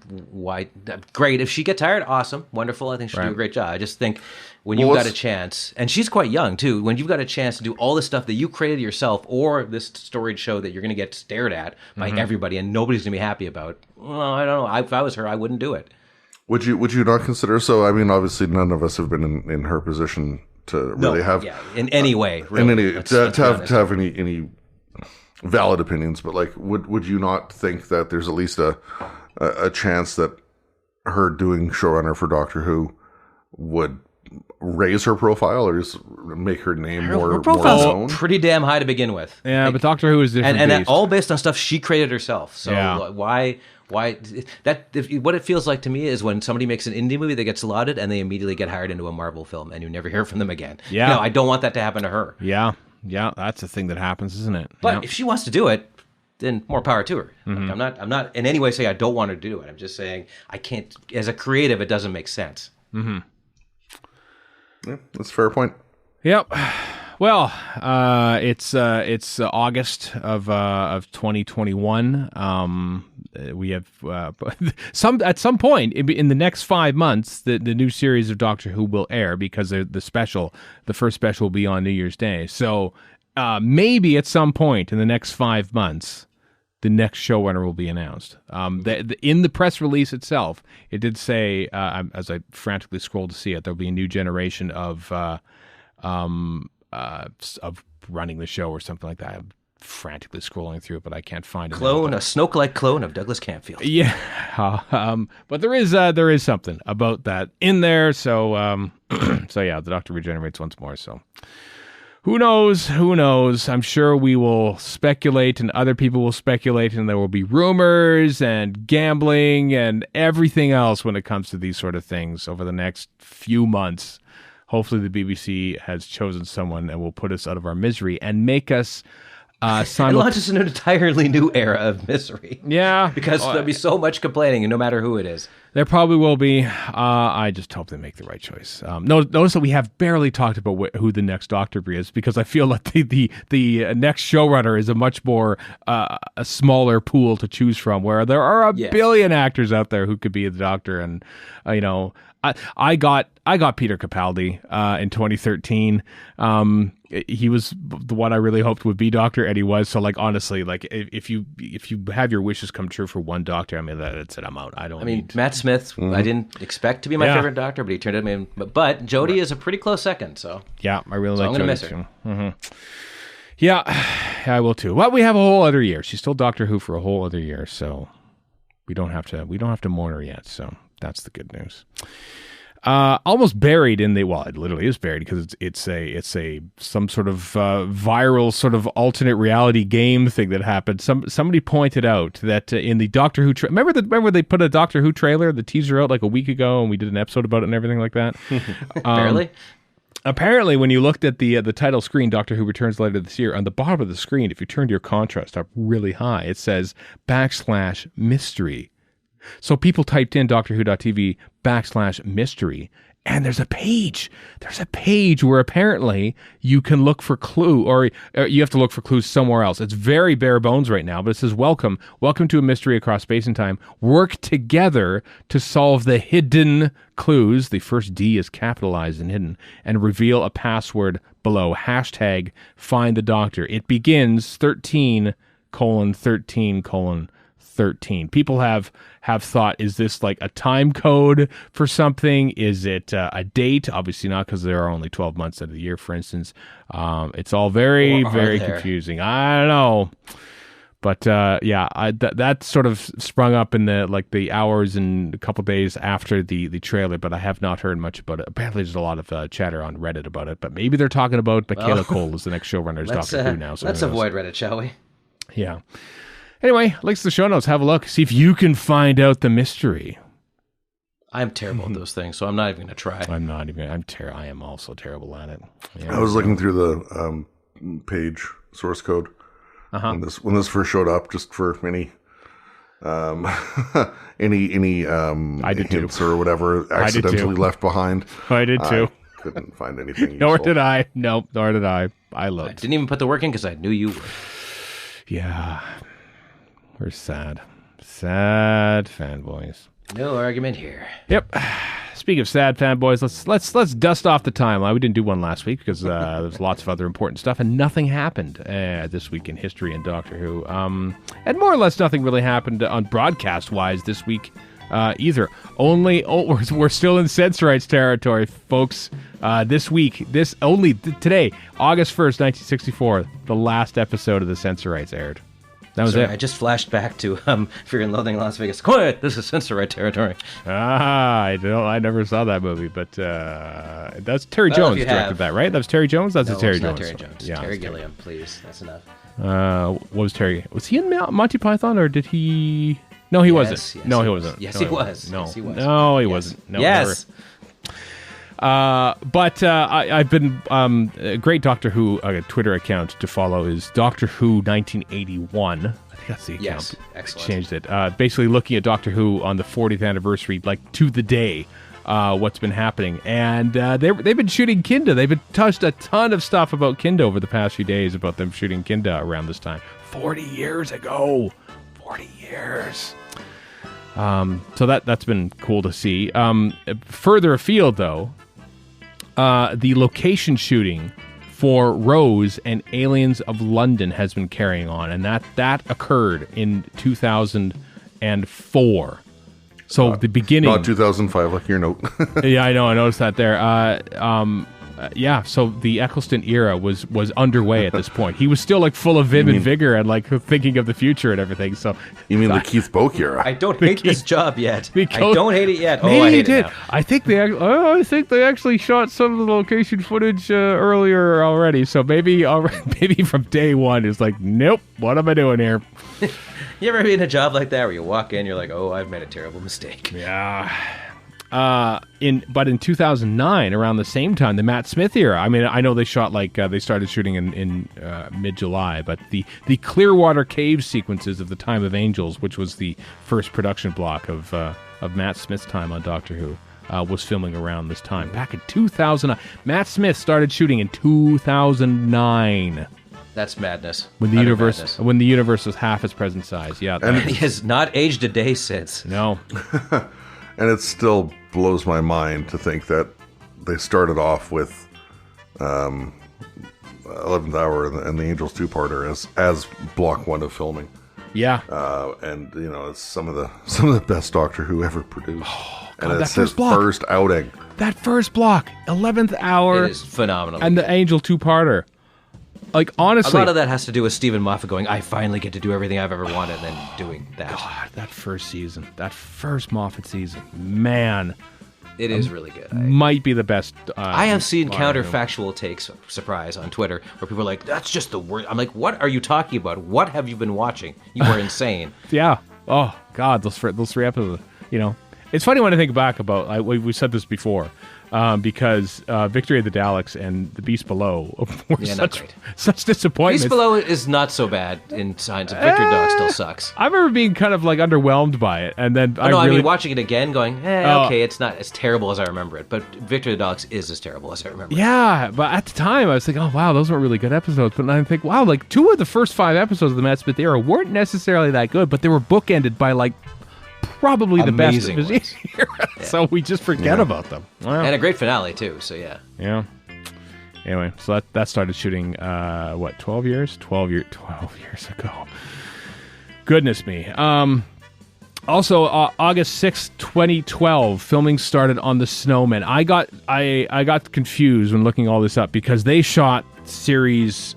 Great. If she gets hired, awesome, wonderful. I think she'll do a great job. I just think when you've got a chance, and she's quite young too, when you've got a chance to do all this stuff that you created yourself, or this storied show that you're going to get stared at by everybody and nobody's going to be happy about, well, I don't know. If I was her, I wouldn't do it. Would you not consider? So, I mean, obviously, none of us have been in her position to really have in any way, really. To have any valid opinions, but like, would you not think that there's at least a chance that her doing showrunner for Doctor Who would raise her profile or just make her name more known? Pretty damn high to begin with. Yeah, but Doctor Who is different, and all based on stuff she created herself. So why what it feels like to me is when somebody makes an indie movie that gets lauded and they immediately get hired into a Marvel film and you never hear from them again. Yeah, no, I don't want that to happen to her. Yeah. Yeah, that's the thing that happens, isn't it? But yeah. if she wants to do it, then more power to her. Mm-hmm. Like, I'm not in any way saying I don't want her to do it. I'm just saying I can't. As a creative, it doesn't make sense. Mm-hmm. Yeah, that's a fair point. Yep. Well, it's August of 2021. We have at some point in the next 5 months, the new series of Doctor Who will air because the first special will be on New Year's Day. So maybe at some point in the next 5 months, the next showrunner will be announced. In the press release itself, it did say, as I frantically scrolled to see it, there'll be a new generation of running the show or something like that. I'm frantically scrolling through it, but I can't find it. A Snoke-like clone of Douglas Camfield. Yeah, but there is something about that in there. So, so yeah, the Doctor regenerates once more. So, who knows? Who knows? I'm sure we will speculate, and other people will speculate, and there will be rumors and gambling and everything else when it comes to these sort of things over the next few months. Hopefully, the BBC has chosen someone and will put us out of our misery and make us and launch us in an entirely new era of misery. Yeah. Because there'll be so much complaining, and no matter who it is. There probably will be. I just hope they make the right choice. Notice that we have barely talked about who the next Doctor is, because I feel like the next showrunner is a much more a smaller pool to choose from, where there are a billion actors out there who could be the Doctor. And I got Peter Capaldi in 2013. He was the one I really hoped would be Doctor, and he was. So, like, honestly, like, if you have your wishes come true for one Doctor, I mean, that's it. I'm out. I mean, Matt Smith, I didn't expect to be my favorite Doctor, but he turned out. But Jodie is a pretty close second. So yeah, I really like. I'm gonna miss her. Mm-hmm. Yeah, I will too. Well, we have a whole other year. She's still Doctor Who for a whole other year, so we don't have to mourn her yet. So that's the good news. Almost buried in it literally is buried, because it's some sort of viral sort of alternate reality game thing that happened. Somebody pointed out that in the Doctor Who remember they put a Doctor Who trailer, the teaser, out like a week ago, and we did an episode about it and everything like that. Barely. Apparently, when you looked at the title screen, Doctor Who Returns later this year, on the bottom of the screen, if you turned your contrast up really high, it says /mystery. So people typed in doctorwho.tv /mystery, and there's a page where apparently you can look for clue, or you have to look for clues somewhere else. It's very bare bones right now, but it says, welcome to a mystery across space and time. Work together to solve the hidden clues. The first D is capitalized and hidden, and reveal a password below. #find the Doctor. It begins 13:13:13. People have thought, is this like a time code for something? Is it a date? Obviously not, because there are only 12 months out of the year, for instance. It's all very, very confusing. I don't know. But that sort of sprung up in the hours and a couple days after the trailer, but I have not heard much about it. Apparently there's a lot of chatter on Reddit about it, but maybe they're talking about Michaela Cole as the next showrunner as Doctor Who now. So let's avoid Reddit, shall we? Yeah. Anyway, links to the show notes. Have a look. See if you can find out the mystery. I'm terrible at those things, so I'm not even going to try. I am also terrible at it. Yeah, I was looking through the page source code when this first showed up, just for any hints or whatever accidentally left behind. I did too. I couldn't find anything. Nor did I. Nope, nor did I. I looked. I didn't even put the work in because I knew you would. Yeah. We're sad fanboys. No argument here. Yep. Speaking of sad fanboys, let's dust off the timeline. We didn't do one last week because there's lots of other important stuff, and nothing happened this week in history and Doctor Who. And more or less nothing really happened on broadcast wise this week either. We're still in censor rights territory, folks. This week, today, August 1st, 1964, the last episode of the censor rights aired. That was it. I just flashed back to Fear and Loathing in Las Vegas. Quiet! This is censor right territory. I never saw that movie, but that's Terry Jones directed that, right? That was Terry Jones? That's Terry Jones. Terry Jones. Yeah, Terry Gilliam, please. That's enough. What was Terry? Was he in Monty Python, or did he? No, he wasn't. Yes, no, he wasn't. Yes, he was. No, yes, he was. No, he wasn't. No, yes. But I've been a great Doctor Who Twitter account to follow is Doctor Who 1981. I think that's the account. Yes, excellent. Changed it. Basically looking at Doctor Who on the 40th anniversary, like to the day. What's been happening, and they've been shooting Kinda. They've been touched a ton of stuff about Kinda over the past few days about them shooting Kinda around this time. 40 years ago. 40 years. So that's been cool to see. Further afield, though, the location shooting for Rose and Aliens of London has been carrying on, and that occurred in 2004. So the beginning... Not 2005, like your note. Yeah, I know. I noticed that there. Yeah, so the Eccleston era was underway at this point. He was still like full of vim and vigor and like thinking of the future and everything. So you mean the Keith Boak era? I don't hate this job yet. I don't hate it yet. Maybe I hate he did. It now. I think they actually shot some of the location footage earlier already. So maybe from day one it's like, nope. What am I doing here? You ever be in a job like that where you walk in, you're like, oh, I've made a terrible mistake. Yeah. In 2009, around the same time, the Matt Smith era. I mean, I know they shot they started shooting in mid-July, but the Clearwater Cave sequences of the Time of Angels, which was the first production block of Matt Smith's time on Doctor Who, was filming around this time. Back in 2009, Matt Smith started shooting in 2009. That's madness. When the universe was half its present size. Yeah, and he has not aged a day since. No. And it still blows my mind to think that they started off with 11th Hour and the Angels two-parter as block one of filming. Yeah. And it's some of the best Doctor Who ever produced. Oh, God, and it's his first outing. That first block, 11th Hour. It is phenomenal. And the Angel two-parter. Like, honestly, a lot of that has to do with Stephen Moffat going, I finally get to do everything I've ever wanted, and then doing that. God, that first season, that first Moffat season, man. It is really good. Might be the best. I have seen counterfactual takes, surprise, on Twitter, where people are like, that's just the word. I'm like, what are you talking about? What have you been watching? You are insane. Yeah. Oh, God, those three episodes, It's funny when I think back about, we said this before, because Victory of the Daleks and The Beast Below were such disappointments. Beast Below is not so bad in science. Victory of the Daleks still sucks. I remember being kind of like underwhelmed by it, and then I mean watching it again, going, okay, it's not as terrible as I remember it, but Victory of the Daleks is as terrible as I remember. Yeah, but at the time I was like, oh wow, those were really good episodes. But then I think, wow, like 2 of the first 5 episodes of the Matt Smith era weren't necessarily that good, but they were bookended by like probably the best of his era. So we just forget about them. Wow. And a great finale too. So yeah. Yeah. Anyway, so that started shooting 12 years ago. Goodness me. Also, August 6th, 2012, filming started on The Snowman. I got confused when looking all this up because they shot series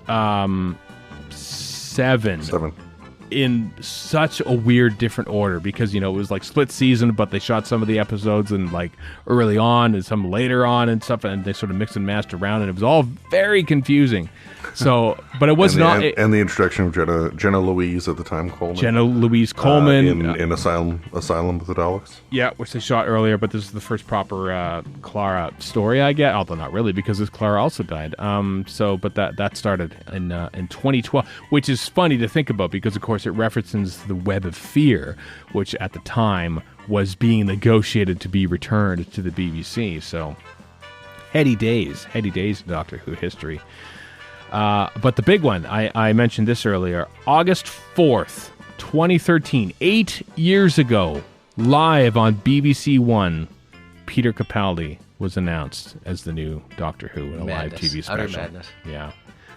7 in such a weird different order because it was like split season, but they shot some of the episodes and like early on and some later on and stuff, and they sort of mixed and matched around, and it was all very confusing. So, but it was and the introduction of Jenna Louise at the time Coleman. Jenna Louise Coleman in Asylum with the Daleks. Yeah, which they shot earlier, but this is the first proper Clara story I get. Although not really, because this Clara also died. But that started in 2012, which is funny to think about because of course it references the Web of Fear, which at the time was being negotiated to be returned to the BBC. So heady days in Doctor Who history. But the big one, I mentioned this earlier, August 4th, 2013, 8 years ago, live on BBC One, Peter Capaldi was announced as the new Doctor Who in a live TV special. Utter madness. Yeah.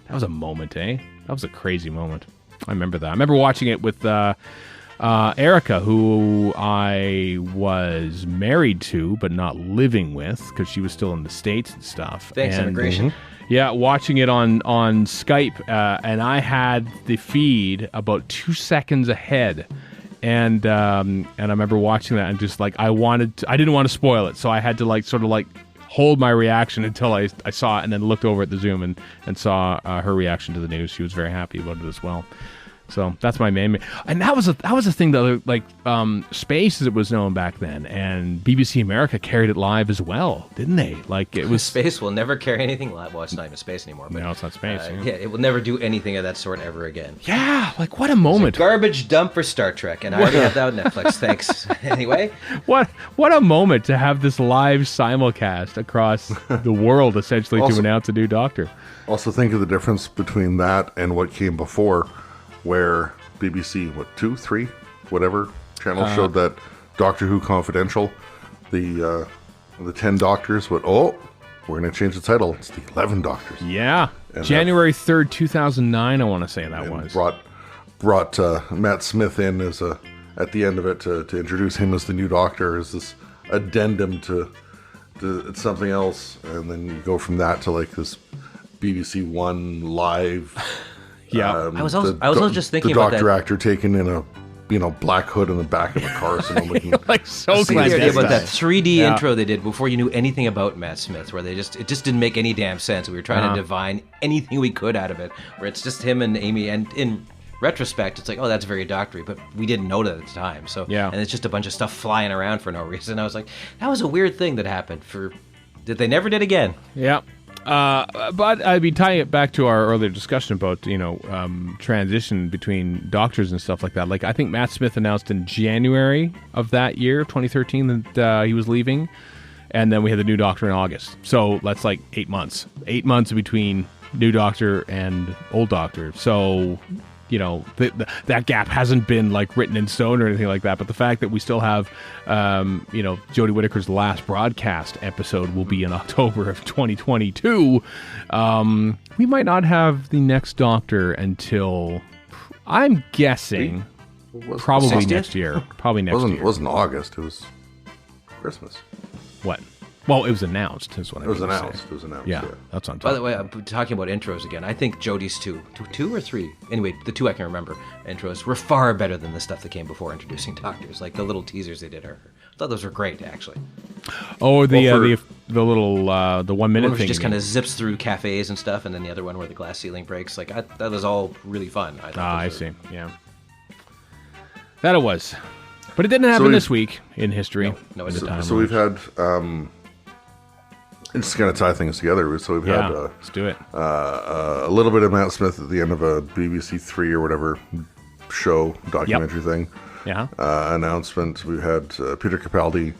That was a moment, eh? That was a crazy moment. I remember that. I remember watching it with Erica, who I was married to but not living with because she was still in the States and stuff. Thanks, immigration. Yeah, watching it on Skype, and I had the feed about 2 seconds ahead, and I remember watching that and just like I didn't want to spoil it, so I had to sort of hold my reaction until I saw it, and then looked over at the Zoom and saw her reaction to the news. She was very happy about it as well. So that's my main, and that was a thing that like Space as it was known back then, and BBC America carried it live as well, didn't they? Like it was Space will never carry anything live. Well, it's not even Space anymore. But, no, it's not Space. Yeah, it will never do anything of that sort ever again. Yeah, like what a moment! Garbage dump for Star Trek, and I already have that on Netflix. Thanks. Anyway, what a moment to have this live simulcast across the world, essentially to announce a new Doctor. Also, think of the difference between that and what came before, where BBC, 2, 3, whatever channel showed that Doctor Who Confidential, the 10 Doctors, we're going to change the title. It's the 11 Doctors. Yeah, and January 3rd, 2009. I want to say that was brought Matt Smith in as at the end of it to introduce him as the new Doctor, as this addendum to something else, and then you go from that to like this BBC One live. Yeah, I was also just thinking the about Doctor that. actor taking in a black hood in the back of a car, so nobody can like so The idea about that 3D intro they did before you knew anything about Matt Smith, where it just didn't make any damn sense. We were trying to divine anything we could out of it, where it's just him and Amy, and in retrospect, it's like, oh, that's very doctory, but we didn't know that at the time. So and it's just a bunch of stuff flying around for no reason. I was like, that was a weird thing that happened that they never did again. Yeah. But I'd be tying it back to our earlier discussion about, transition between doctors and stuff like that. Like, I think Matt Smith announced in January of that year, 2013, that he was leaving. And then we had the new Doctor in August. So that's like 8 months. 8 months between new Doctor and old Doctor. So, that gap hasn't been like written in stone or anything like that. But the fact that we still have, Jodie Whittaker's last broadcast episode will be in October of 2022. We might not have the next Doctor until, I'm guessing, probably next year. Probably next year. It wasn't August. It was Christmas. What? Well, it was announced, is what I mean. It was announced. Yeah, that's on top. By the way, I'm talking about intros again. I think Jodie's two or three, anyway, the two I can remember, intros were far better than the stuff that came before introducing Doctors. Like the little teasers they did. I thought those were great, actually. Oh, the little the 1 minute one thing. Just kind of zips through cafes and stuff, and then the other one where the glass ceiling breaks. Like that was all really fun. I see. Yeah, that it was, but it didn't happen this week in history. No, it didn't. So we've had. Just kind of tie things together. So we've had let's do it. A little bit of Matt Smith at the end of a BBC Three or whatever show documentary thing. Yeah. Announcement. We had Peter Capaldi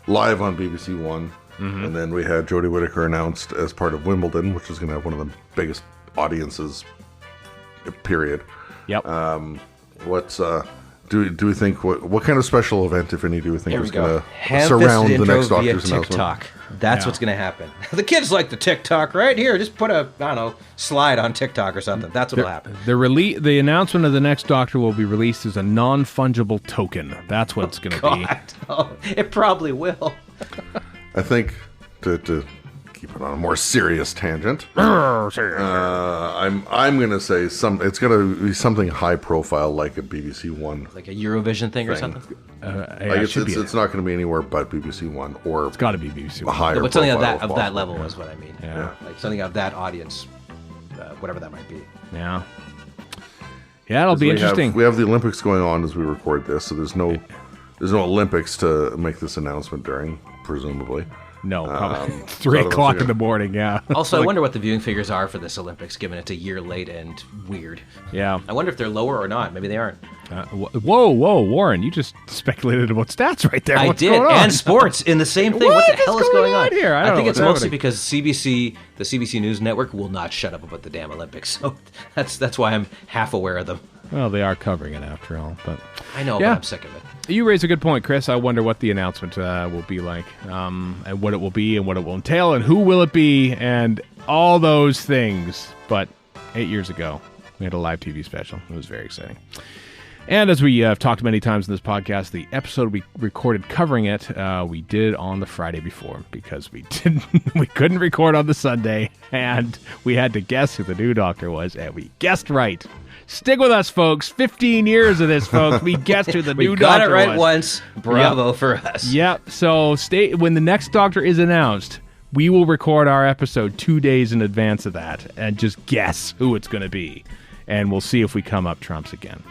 live on BBC One, and then we had Jodie Whittaker announced as part of Wimbledon, which is going to have one of the biggest audiences. Period. Yep. Do we think what kind of special event, if any, do we think is going to surround the next Doctor's announcement? TikTok. That's what's going to happen. The kids like the TikTok, right? Here, just put a slide on TikTok or something. That's what'll happen. The announcement of the next Doctor will be released as a non-fungible token. That's what it's going to be. Oh, it probably will. I think to keep it on a more serious tangent. I'm going to say it's going to be something high profile, like a BBC One, like a Eurovision thing or something. It's not going to be anywhere but BBC One, or it's got to be BBC One. A higher, but something of profile that level is what I mean. Yeah, like something of that audience, whatever that might be. Yeah, it'll be interesting. We have the Olympics going on as we record this, so there's no Olympics to make this announcement during, presumably. No, probably 3 o'clock in the morning, yeah. Also, I wonder what the viewing figures are for this Olympics, given it's a year late and weird. Yeah. I wonder if they're lower or not. Maybe they aren't. Whoa, Warren, you just speculated about stats right there. What's I did, going on? And sports in the same thing. What the hell is going on here? I think it's mostly because the CBC News Network, will not shut up about the damn Olympics. So that's why I'm half aware of them. Well, they are covering it after all, but I know, but I'm sick of it. You raise a good point, Chris. I wonder what the announcement will be like, and what it will be, and what it will entail, and who will it be, and all those things. But 8 years ago, we had a live TV special. It was very exciting. And as we have talked many times in this podcast, the episode we recorded covering it, we did on the Friday before, because we couldn't record on the Sunday, and we had to guess who the new Doctor was, and we guessed right. Stick with us, folks. 15 years of this, folks. We guessed who the new Doctor was. We got it right once. Bravo for us. Yep. So when the next Doctor is announced, we will record our episode 2 days in advance of that and just guess who it's going to be. and we'll see if we come up trumps again.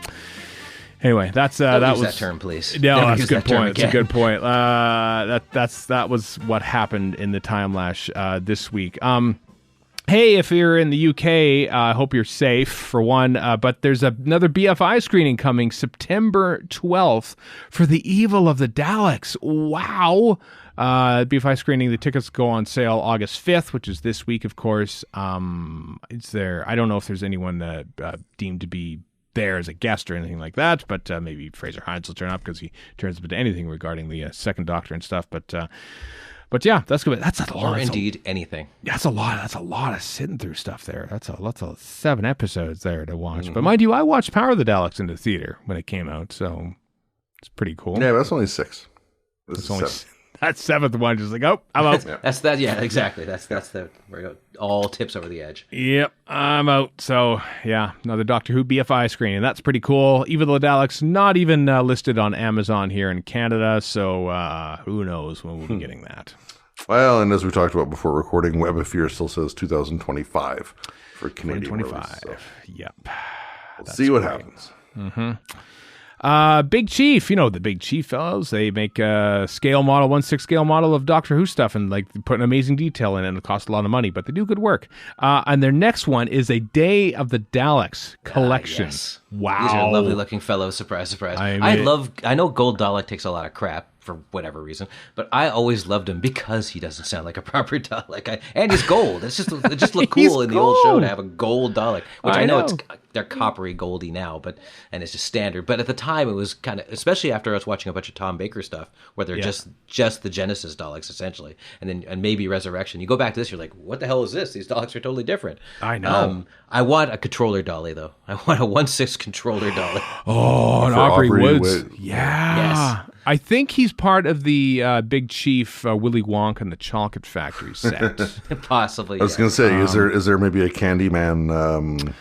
Anyway, that's Don't that use was that term, please. No, Never that's a use good that term point. It's a again. good point. That was what happened in the time lash this week. Hey, if you're in the UK, I hope you're safe, for one. But there's another BFI screening coming September 12th for The Evil of the Daleks. Wow. BFI screening, the tickets go on sale August 5th, which is this week, of course. It's there. I don't know if there's anyone deemed to be there as a guest or anything like that, but maybe Fraser Hines will turn up because he turns up into anything regarding the Second Doctor and stuff. But yeah, that's good. That's a lot. Or indeed anything. That's a lot. That's a lot of sitting through stuff there. That's a 7 episodes there to watch. But mind you, I watched Power of the Daleks in the theater when it came out, so it's pretty cool. Yeah, that's only 6. It's only 7. That 7th one, just like, oh, I'm out. That's that. Yeah, exactly. That's the where it all tips over the edge. Yep, I'm out. So yeah, another Doctor Who BFI screening. That's pretty cool. Evil of the Daleks not even listed on Amazon here in Canada, so who knows when we'll be getting that. Well, and as we talked about before recording, Web of Fear still says 2025 for Canadian 2025. release, so Yep. we'll see what happens. Big Chief, you know the Big Chief fellows. They make a scale model, 1/6 scale model of Doctor Who stuff, and like put an amazing detail in it. And it costs a lot of money, but they do good work. And their next one is a Day of the Daleks collection. Yes. Wow, These are lovely looking fellows. Surprise, surprise. I know Gold Dalek takes a lot of crap for whatever reason, but I always loved him because he doesn't sound like a proper Dalek. And he's gold. It just looked cool in the old show to have a gold Dalek, which I know they're coppery goldy now, and it's just standard. But at the time, it was kind of, especially after I was watching a bunch of Tom Baker stuff, where they're just the Genesis Daleks essentially, and maybe Resurrection. You go back to this, you're like, what the hell is this? These Daleks are totally different. I know. I want a controller dolly though. I want a 1/6 controller dolly. Oh, and Aubrey Woods. Yes. I think he's part of the Big Chief Willy Wonka and the Chocolate Factory set. Possibly. I was going to say, is there maybe a Candyman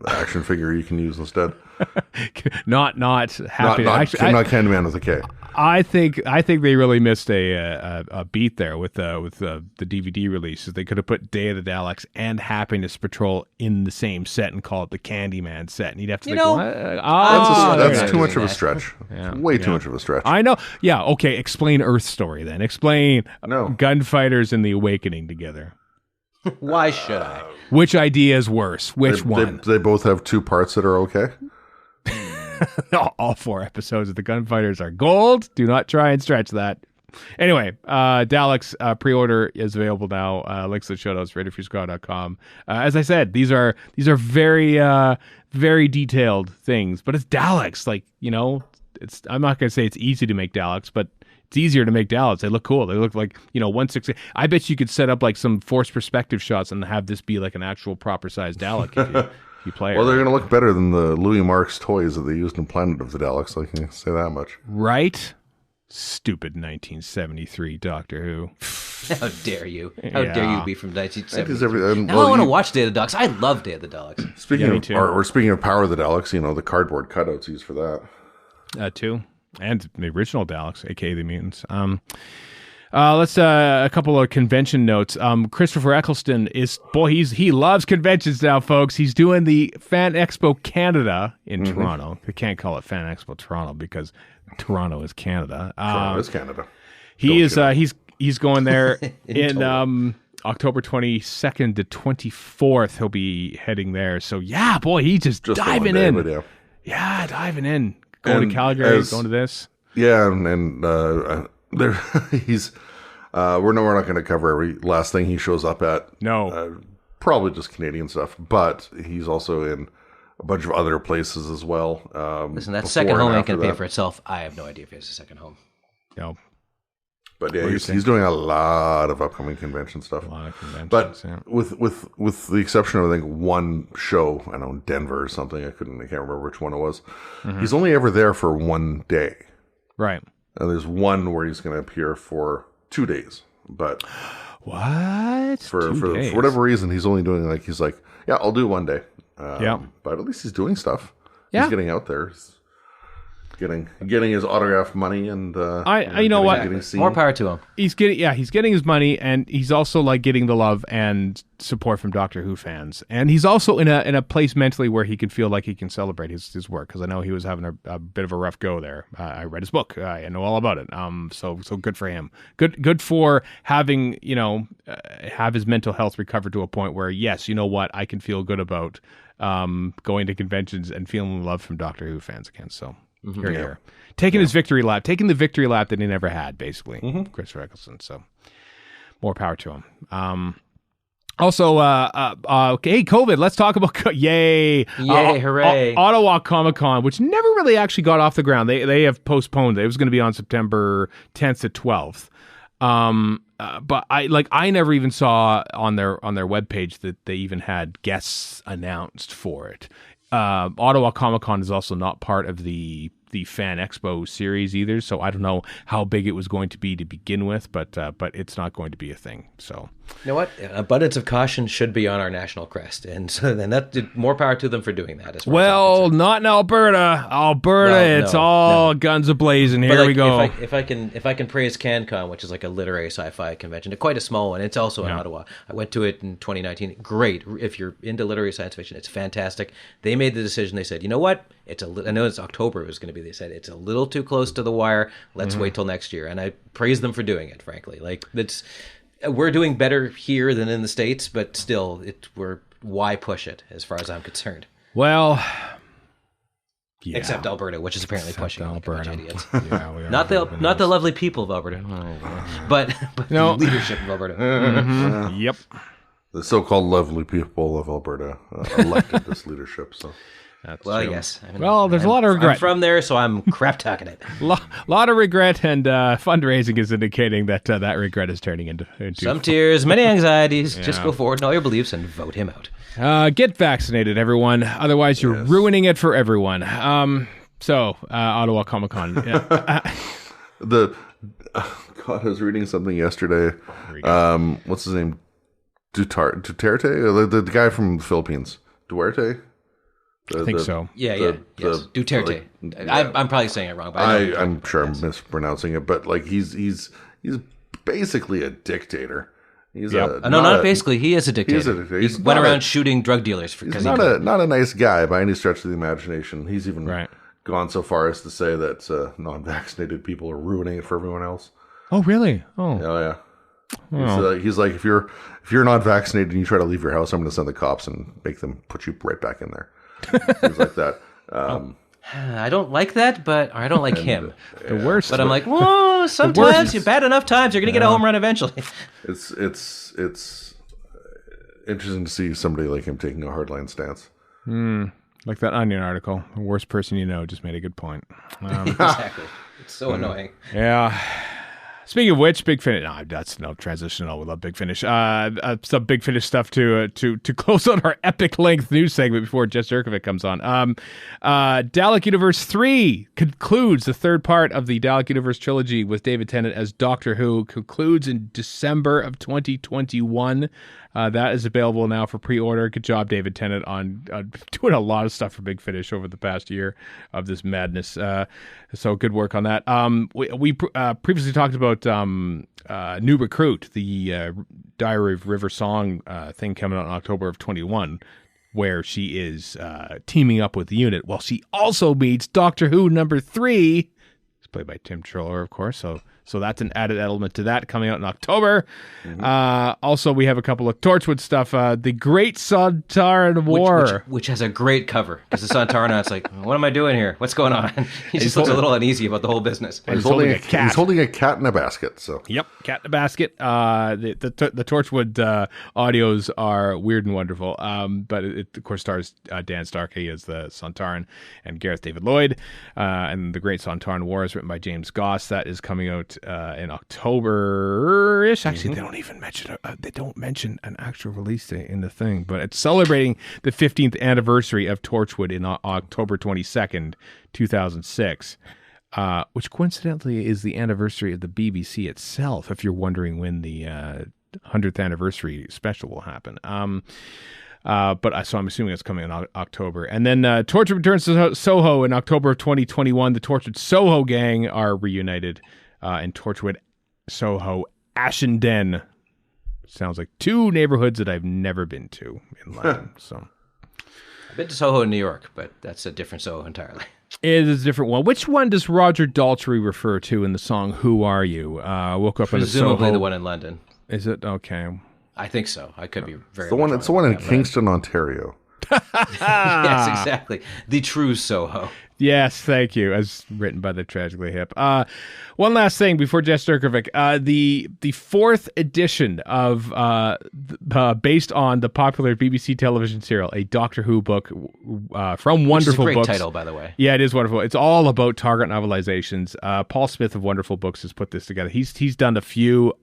action figure you can use instead? not happy. Not Actually, not Candyman with a K. I think they really missed a beat there with the DVD releases. They could have put Day of the Daleks and Happiness Patrol in the same set and call it the Candyman set, and you'd have to That's too much of a stretch. Yeah, way too much of a stretch. I know. Yeah. Okay. Explain Earth Story then. Explain Gunfighters and the Awakening together. Why should I? Which idea is worse? Which one? They both have 2 parts that are okay. All 4 episodes of the Gunfighters are gold. Do not try and stretch that. Anyway, Daleks pre-order is available now. Links in the show notes, RadioFreeSquad.com. As I said, these are very very detailed things, but it's Daleks. Like, you know, I'm not going to say it's easy to make Daleks, but it's easier to make Daleks. They look cool. They look like, 1/6. I bet you could set up like some forced perspective shots and have this be like an actual proper size Dalek if you play it. Well, they're going to look better than the Louis Marx toys that they used in Planet of the Daleks. I can say that much. Right? Stupid 1973 Doctor Who. How dare you? How dare you be from 1973? Now I want to watch Day of the Daleks. I love Day of the Daleks. Speaking of Power of the Daleks, the cardboard cutouts used for that. Too. And the original Daleks, aka the mutants. Let's a couple of convention notes. Christopher Eccleston he loves conventions now, folks. He's doing the Fan Expo Canada in Toronto. We can't call it Fan Expo Toronto because Toronto is Canada. Toronto is Canada. He's going there in October 22nd to 24th. He'll be heading there. So yeah, boy, he's just diving in. Yeah, diving in. Going to Calgary, going to this. Yeah, and there he's. We're not going to cover every last thing he shows up at. No, probably just Canadian stuff, but he's also in a bunch of other places as well. Listen, that second home ain't going to pay for itself. I have no idea if he has a second home. No. But yeah, he's doing a lot of upcoming convention stuff. A lot of conventions, but with the exception of I think one show, I know Denver or something. I can't remember which one it was. He's only ever there for one day, right? And there's one where he's going to appear for 2 days. But what for whatever reason, he's only doing he's like, yeah, I'll do one day. But at least he's doing stuff. Yeah, he's getting out there. getting his autographed money, and you know what, getting more power to him. He's getting his money, and he's also like getting the love and support from Doctor Who fans, and he's also in a place mentally where he can feel like he can celebrate his work, because I know he was having a bit of a rough go there. I read his book, I know all about it. So good for him. Good for having have his mental health recovered to a point where, yes, you know what, I can feel good about going to conventions and feeling love from Doctor Who fans again. So. Here. Taking his victory lap, taking the victory lap that he never had, basically. Christopher Eccleston. So more power to him. Also, okay, COVID. Let's talk about yay, hooray! Ottawa Comic Con, which never really actually got off the ground. They have postponed it. It was going to be on September 10th to 12th. But I never even saw on their webpage that they even had guests announced for it. Ottawa Comic Con is also not part of the Fan Expo series either, so I don't know how big it was going to be to begin with, but it's not going to be a thing. So you know what? Abundance of caution should be on our national crest, and so then that more power to them for doing that. Well, not in Alberta. It's all guns a-blazing. Here we go. If I can praise CanCon, which is like a literary sci-fi convention, quite a small one. It's also in Ottawa. I went to it in 2019. Great. If you're into literary science fiction, it's fantastic. They made the decision. They said, you know what? I know it's October. It was going to be. They said it's a little too close to the wire. Let's wait till next year. And I praise them for doing it. Frankly, we're doing better here than in the States, but still, why push it? As far as I'm concerned. Well, yeah. Except Alberta, which is apparently pushing Alberta. Like idiots. Yeah, we are. Not the lovely people of Alberta, but the leadership of Alberta. Yep. The so-called lovely people of Alberta elected this leadership. So. That's true. Yes. There's a lot of regret. I'm from there, so I'm crap talking it. Lot of regret, and fundraising is indicating that that regret is turning into some tears, many anxieties. Yeah. Just go forward in all your beliefs and vote him out. Get vaccinated, everyone. Otherwise, you're ruining it for everyone. Ottawa Comic Con. God, I was reading something yesterday. What's his name? Duterte, the guy from the Philippines. Duarte. I think so. Yes. Duterte. I'm probably saying it wrong, but I'm sure I'm mispronouncing it. But he's basically a dictator. He's not basically. He is a dictator. He went around shooting drug dealers he's not a nice guy by any stretch of the imagination. He's even gone so far as to say that non-vaccinated people are ruining it for everyone else. Oh, really? Oh, yeah. Oh. He's like, if you're not vaccinated and you try to leave your house, I'm going to send the cops and make them put you right back in there. Things like that. I don't like that, but I don't like him. The worst. But I'm like, whoa, sometimes you're bad enough times, you're going to get a home run eventually. It's interesting to see somebody like him taking a hardline stance. Like that Onion article. The worst person you know just made a good point. Exactly. It's so annoying. Yeah. Speaking of which, Big Finish. No, that's no transition at all. We love Big Finish. Some Big Finish stuff to close on our epic length news segment before Jess Jurkovic comes on. Dalek Universe 3 concludes the third part of the Dalek Universe trilogy with David Tennant as Doctor Who. Concludes in December of 2021. That is available now for pre-order. Good job, David Tennant, on doing a lot of stuff for Big Finish over the past year of this madness. So good work on that. We previously talked about New Recruit, the Diary of River Song thing coming out in October of 21, where she is teaming up with the unit. Well, she also meets Doctor Who number 3. It's played by Tim Troller, of course, so that's an added element to that coming out in October. Also, we have a couple of Torchwood stuff. The Great Sontaran War. Which has a great cover. Because the Sontaran's like, what am I doing here? What's going on? He just looks a little uneasy about the whole business. He's holding a cat. He's holding a cat in a basket. So Yep, cat in a basket. The Torchwood audios are weird and wonderful. But it, of course, stars Dan Starkey as the Sontaran and Gareth David Lloyd. And The Great Sontaran War is written by James Goss. That is coming out in October-ish. Actually, they don't even mention they don't mention an actual release date in the thing, but it's celebrating the 15th anniversary of Torchwood in October 22nd, 2006, which coincidentally is the anniversary of the BBC itself, if you're wondering when the 100th anniversary special will happen. So I'm assuming it's coming in October. And then Tortured returns to Soho in October of 2021. The Tortured Soho gang are reunited in Torchwood Soho Ashenden. Sounds like two neighborhoods that I've never been to in London. So I've been to Soho in New York, but that's a different Soho entirely. It is a different one. Which one does Roger Daltrey refer to in the song "Who Are You"? Woke up in a Soho. Presumably the one in London. Is it? Okay. I think so. I could be very. It's the one in Kingston, Ontario. Yes, exactly. The true Soho. Yes, thank you. As written by the Tragically Hip. One last thing before Jess Jurkovic. The fourth edition of based on the popular BBC television serial, a Doctor Who book from Wonderful Which is a great Books. title, by the way. Yeah, it is wonderful. It's all about Target novelizations. Paul Smith of Wonderful Books has put this together. He's done a few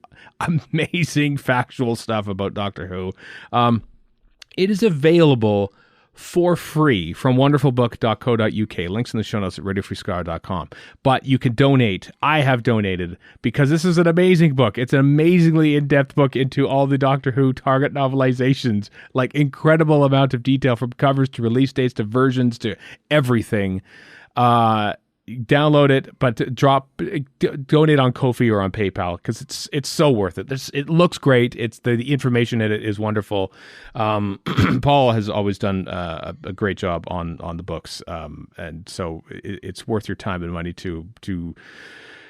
amazing factual stuff about Doctor Who. It is available for free from wonderfulbook.co.uk. Links in the show notes at radiofreescar.com. But you can donate. I have donated because this is an amazing book. It's an amazingly in-depth book into all the Doctor Who Target novelizations. Like incredible amount of detail from covers to release dates to versions to everything. Download it, but donate on Ko-fi or on PayPal because it's so worth it. It looks great. It's the information in it is wonderful. Paul has always done a great job on the books, and so it's worth your time and money to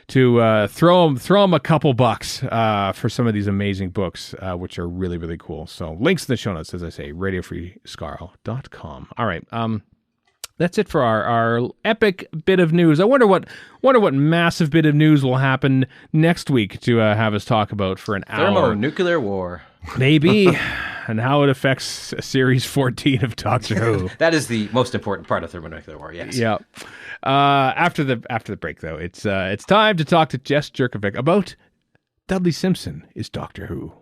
throw him a couple bucks for some of these amazing books, which are really, really cool. So links in the show notes, as I say, radiofreescarl.com. All right. That's it for our epic bit of news. I wonder what massive bit of news will happen next week to have us talk about for an hour. Thermonuclear war. Maybe. And how it affects Series 14 of Doctor Who. That is the most important part of thermonuclear war, yes. Yeah. After the break, though, it's time to talk to Jess Jurkovic about Dudley Simpson is Doctor Who.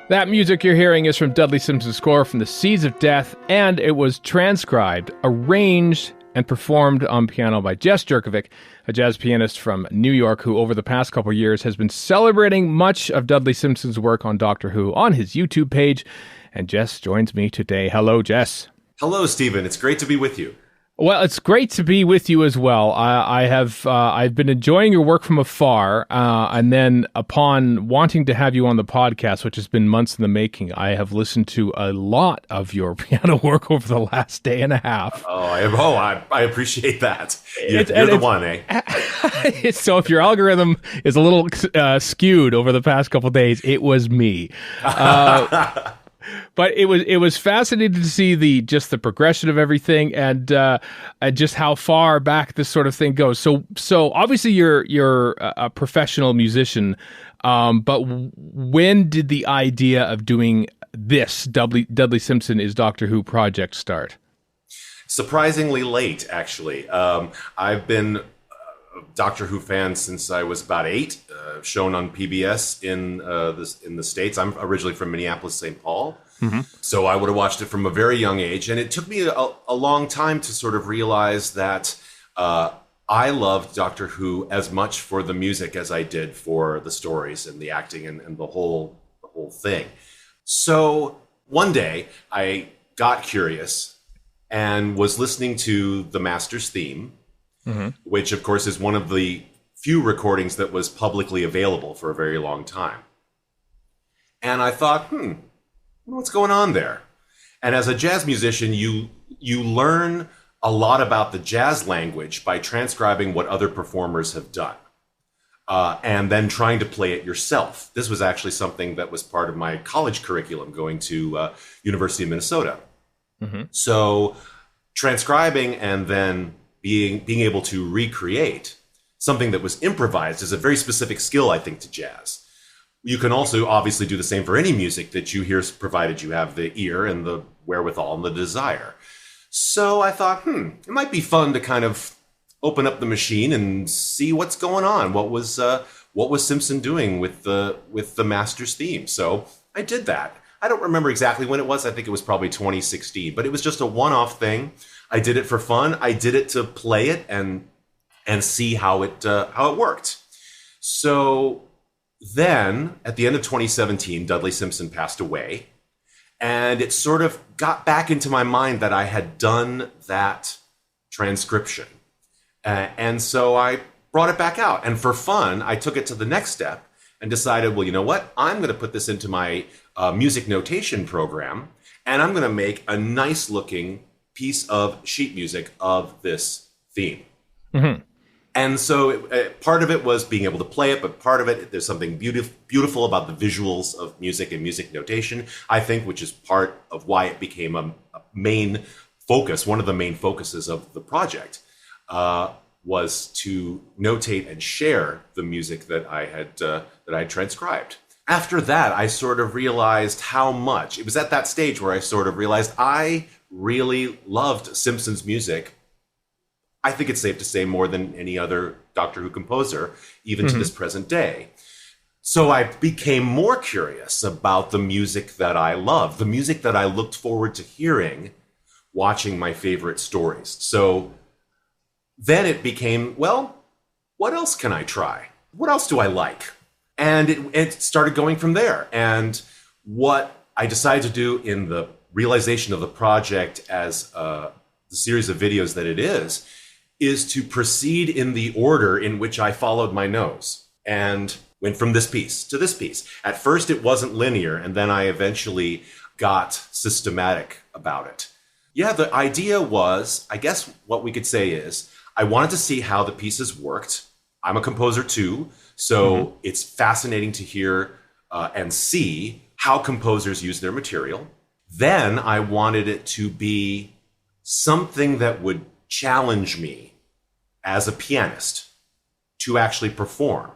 That music you're hearing is from Dudley Simpson's score from The Seeds of Death, and it was transcribed, arranged, and performed on piano by Jess Jurkovic, a jazz pianist from New York who over the past couple years has been celebrating much of Dudley Simpson's work on Doctor Who on his YouTube page. And Jess joins me today. Hello, Jess. Hello, Stephen. It's great to be with you. Well, it's great to be with you as well. I've been enjoying your work from afar, and then upon wanting to have you on the podcast, which has been months in the making, I have listened to a lot of your piano work over the last day and a half. I appreciate that. You're the one, eh? So if your algorithm is a little skewed over the past couple of days, it was me. But it was fascinating to see the progression of everything and just how far back this sort of thing goes. So obviously you're a professional musician, but when did the idea of doing this Dudley Simpson is Doctor Who project start? Surprisingly late, actually. I've been a Doctor Who fan since I was about 8, shown on PBS in the States. I'm originally from Minneapolis, St. Paul. Mm-hmm. So I would have watched it from a very young age. And it took me a long time to sort of realize that I loved Doctor Who as much for the music as I did for the stories and the acting and the whole thing. So one day I got curious and was listening to the Master's theme, mm-hmm. which of course is one of the few recordings that was publicly available for a very long time. And I thought, what's going on there? And as a jazz musician, you learn a lot about the jazz language by transcribing what other performers have done, and then trying to play it yourself. This was actually something that was part of my college curriculum going to University of Minnesota. Mm-hmm. So transcribing and then being able to recreate something that was improvised is a very specific skill, I think, to jazz. You can also obviously do the same for any music that you hear, provided you have the ear and the wherewithal and the desire. So I thought, it might be fun to kind of open up the machine and see what's going on. What was Simpson doing with the Masters theme? So I did that. I don't remember exactly when it was. I think it was probably 2016, but it was just a one-off thing. I did it for fun. I did it to play it and see how it worked. So then, at the end of 2017, Dudley Simpson passed away, and it sort of got back into my mind that I had done that transcription. And so I brought it back out. And for fun, I took it to the next step and decided, well, you know what? I'm going to put this into my music notation program, and I'm going to make a nice looking piece of sheet music of this theme. Mm-hmm. And so part of it was being able to play it, but part of it, there's something beautiful about the visuals of music and music notation, I think, which is part of why it became a main focus, one of the main focuses of the project. Was to notate and share the music that I had transcribed. After that, I sort of realized how much. It was at that stage where I sort of realized I really loved Simpson's music. I think it's safe to say more than any other Doctor Who composer, even to this present day. So I became more curious about the music that I loved, the music that I looked forward to hearing, watching my favorite stories. So then it became, well, what else can I try? What else do I like? And it started going from there. And what I decided to do in the realization of the project as the series of videos that it is to proceed in the order in which I followed my nose and went from this piece to this piece. At first, it wasn't linear, and then I eventually got systematic about it. Yeah, the idea was, I guess what we could say is, I wanted to see how the pieces worked. I'm a composer too, so it's fascinating to hear and see how composers use their material. Then I wanted it to be something that would challenge me as a pianist to actually perform,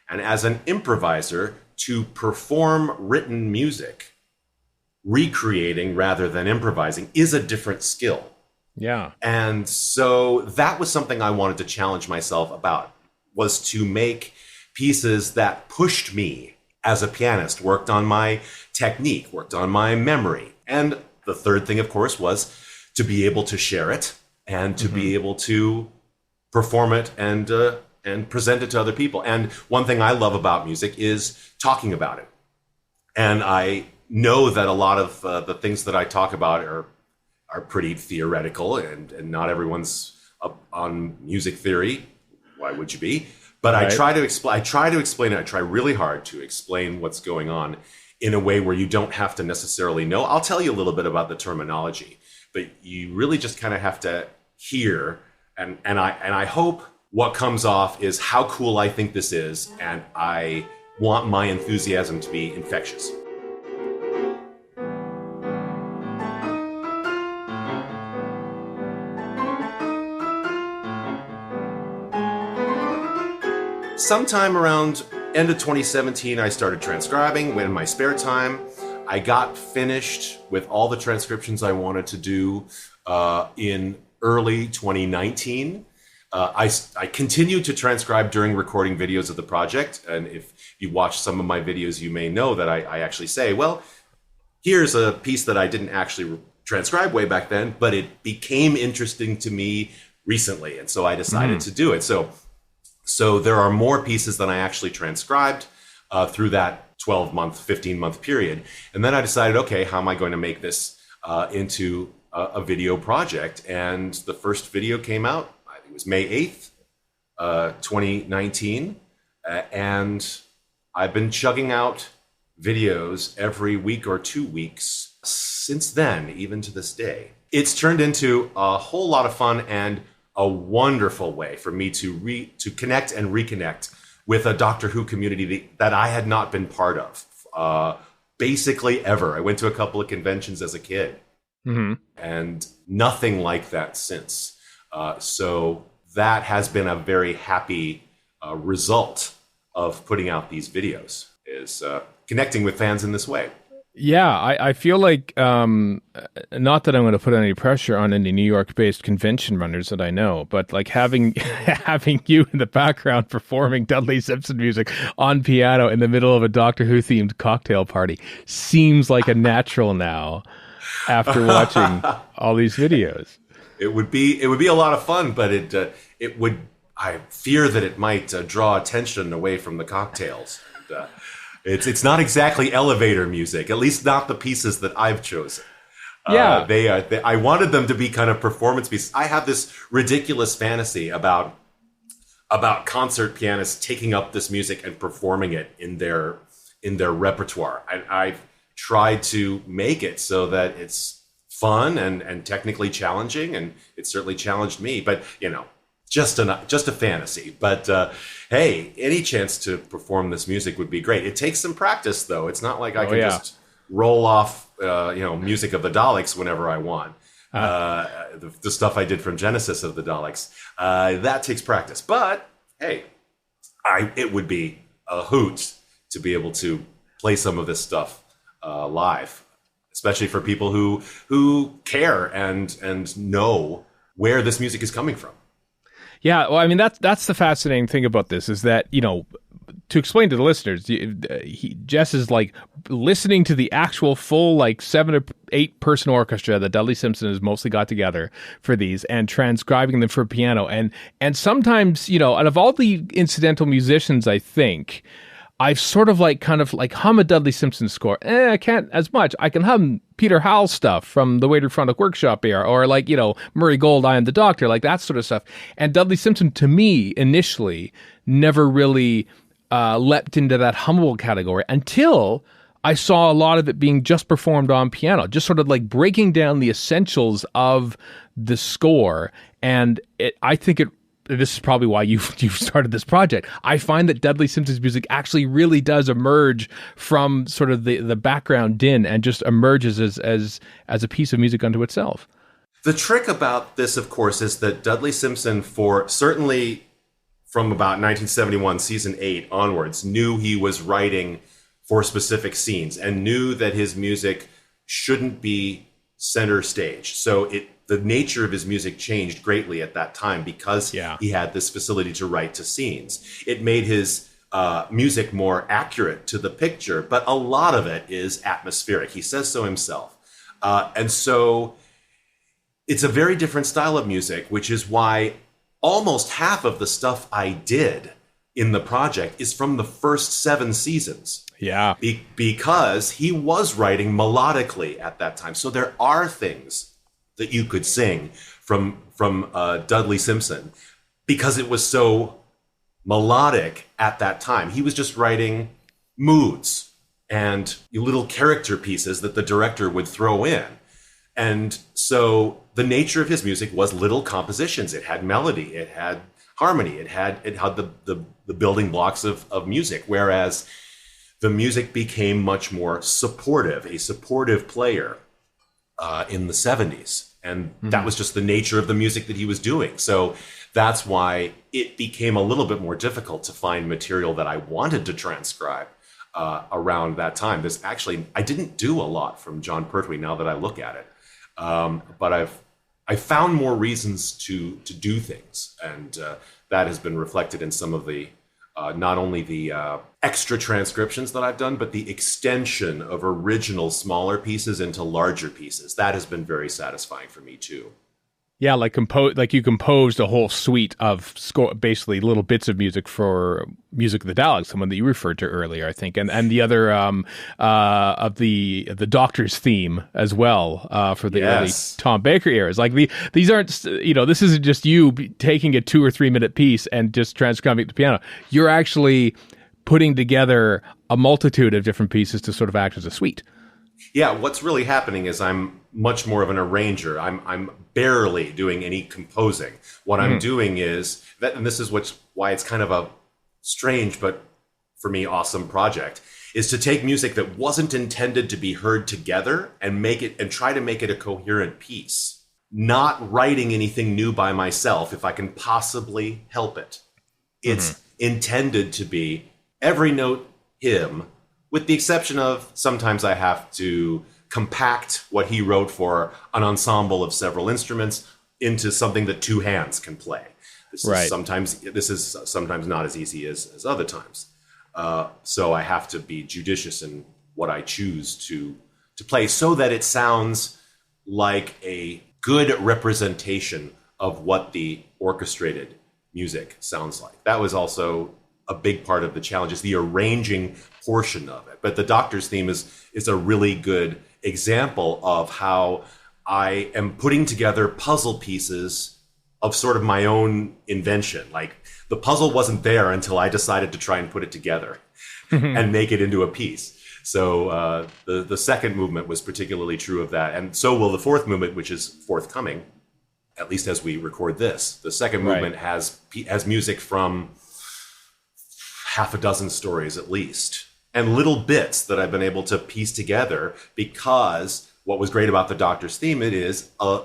and as an improviser to perform written music. Recreating rather than improvising is a different skill. Yeah. And so that was something I wanted to challenge myself about, was to make pieces that pushed me as a pianist, worked on my technique, worked on my memory. And the third thing, of course, was to be able to share it and to be able to perform it and present it to other people. And one thing I love about music is talking about it. And I know that a lot of the things that I talk about are pretty theoretical, and not everyone's up on music theory. Why would you be? But right. I try to explain it. I try really hard to explain what's going on in a way where you don't have to necessarily know. I'll tell you a little bit about the terminology, but you really just kind of have to hear. And I hope what comes off is how cool I think this is, and I want my enthusiasm to be infectious. Sometime around end of 2017, I started transcribing in my spare time. I got finished with all the transcriptions I wanted to do in early 2019. I continued to transcribe during recording videos of the project. And if you watch some of my videos, you may know that I actually say, well, here's a piece that I didn't actually transcribe way back then, but it became interesting to me recently. And so I decided to do it. So there are more pieces than I actually transcribed through that 12-month, 15-month period. And then I decided, okay, how am I going to make this into a video project? And the first video came out, I think it was May 8th, 2019. And I've been chugging out videos every week or 2 weeks since then, even to this day. It's turned into a whole lot of fun and a wonderful way for me to connect and reconnect with a Doctor Who community that I had not been part of basically ever. I went to a couple of conventions as a kid and nothing like that since. So that has been a very happy result of putting out these videos, is connecting with fans in this way. Yeah, I feel like, not that I'm going to put any pressure on any New York-based convention runners that I know, but like having having you in the background performing Dudley Simpson music on piano in the middle of a Doctor Who themed cocktail party seems like a natural now after watching all these videos. It would be a lot of fun, but it would. I fear that it might draw attention away from the cocktails. And, it's not exactly elevator music, at least not the pieces that I've chosen. Yeah, I wanted them to be kind of performance pieces. I have this ridiculous fantasy about concert pianists taking up this music and performing it in their repertoire. I've tried to make it so that it's fun and technically challenging, and it certainly challenged me. But just a fantasy. But hey, any chance to perform this music would be great. It takes some practice, though. It's not like I can just roll off music of the Daleks whenever I want. The stuff I did from Genesis of the Daleks, that takes practice. But hey, it would be a hoot to be able to play some of this stuff live, especially for people who care and know where this music is coming from. Yeah, well, I mean, that's the fascinating thing about this is that, to explain to the listeners, Jess is like listening to the actual full, like 7 or 8 person orchestra that Dudley Simpson has mostly got together for these and transcribing them for piano. And sometimes, out of all the incidental musicians, I think, I've sort of kind of hum a Dudley Simpson score. I can't as much. I can hum Peter Howell stuff from the Waitertronic Workshop era, or Murray Gold, I Am the Doctor, like that sort of stuff. And Dudley Simpson, to me, initially, never really leapt into that hummable category until I saw a lot of it being just performed on piano, just sort of like breaking down the essentials of the score. And I think this is probably why you've started this project. I find that Dudley Simpson's music actually really does emerge from sort of the background din and just emerges as a piece of music unto itself. The trick about this, of course, is that Dudley Simpson, certainly from about 1971, season 8 onwards, knew he was writing for specific scenes and knew that his music shouldn't be center stage. So the nature of his music changed greatly at that time because he had this facility to write to scenes. It made his music more accurate to the picture, but a lot of it is atmospheric. He says so himself. And so it's a very different style of music, which is why almost half of the stuff I did in the project is from the first 7 seasons. Yeah. Because he was writing melodically at that time. So there are things that you could sing from Dudley Simpson because it was so melodic at that time. He was just writing moods and little character pieces that the director would throw in. And so the nature of his music was little compositions. It had melody, it had harmony, it had the building blocks of music, whereas the music became much more supportive, a supportive player in the 70s. And that was just the nature of the music that he was doing. So that's why it became a little bit more difficult to find material that I wanted to transcribe around that time. I didn't do a lot from John Pertwee now that I look at it. But I found more reasons to do things. And that has been reflected in some of the not only the extra transcriptions that I've done, but the extension of original smaller pieces into larger pieces. That has been very satisfying for me too. Yeah, you composed a whole suite of basically little bits of music for Music of the Daleks, someone that you referred to earlier, I think, and the other of the Doctor's theme as well for the early Tom Baker eras. Like these aren't, this isn't just you taking a 2 or 3 minute piece and just transcribing it to piano. You're actually putting together a multitude of different pieces to sort of act as a suite. Yeah, what's really happening is I'm much more of an arranger. I'm barely doing any composing. What I'm doing is that, and this is why it's kind of a strange but for me awesome project, is to take music that wasn't intended to be heard together and try to make it a coherent piece. Not writing anything new by myself if I can possibly help it. It's intended to be every note him, with the exception of sometimes I have to compact what he wrote for an ensemble of several instruments into something that two hands can play. This is sometimes not as easy as other times. So I have to be judicious in what I choose to play so that it sounds like a good representation of what the orchestrated music sounds like. That was also a big part of the challenge, is the arranging portion of it. But the Doctor's theme is a really good example of how I am putting together puzzle pieces of sort of my own invention. Like, the puzzle wasn't there until I decided to try and put it together and make it into a piece. So the second movement was particularly true of that. And so will the fourth movement, which is forthcoming, at least as we record this. The second movement has music from half a dozen stories at least, and little bits that I've been able to piece together, because what was great about the Doctor's theme, it is a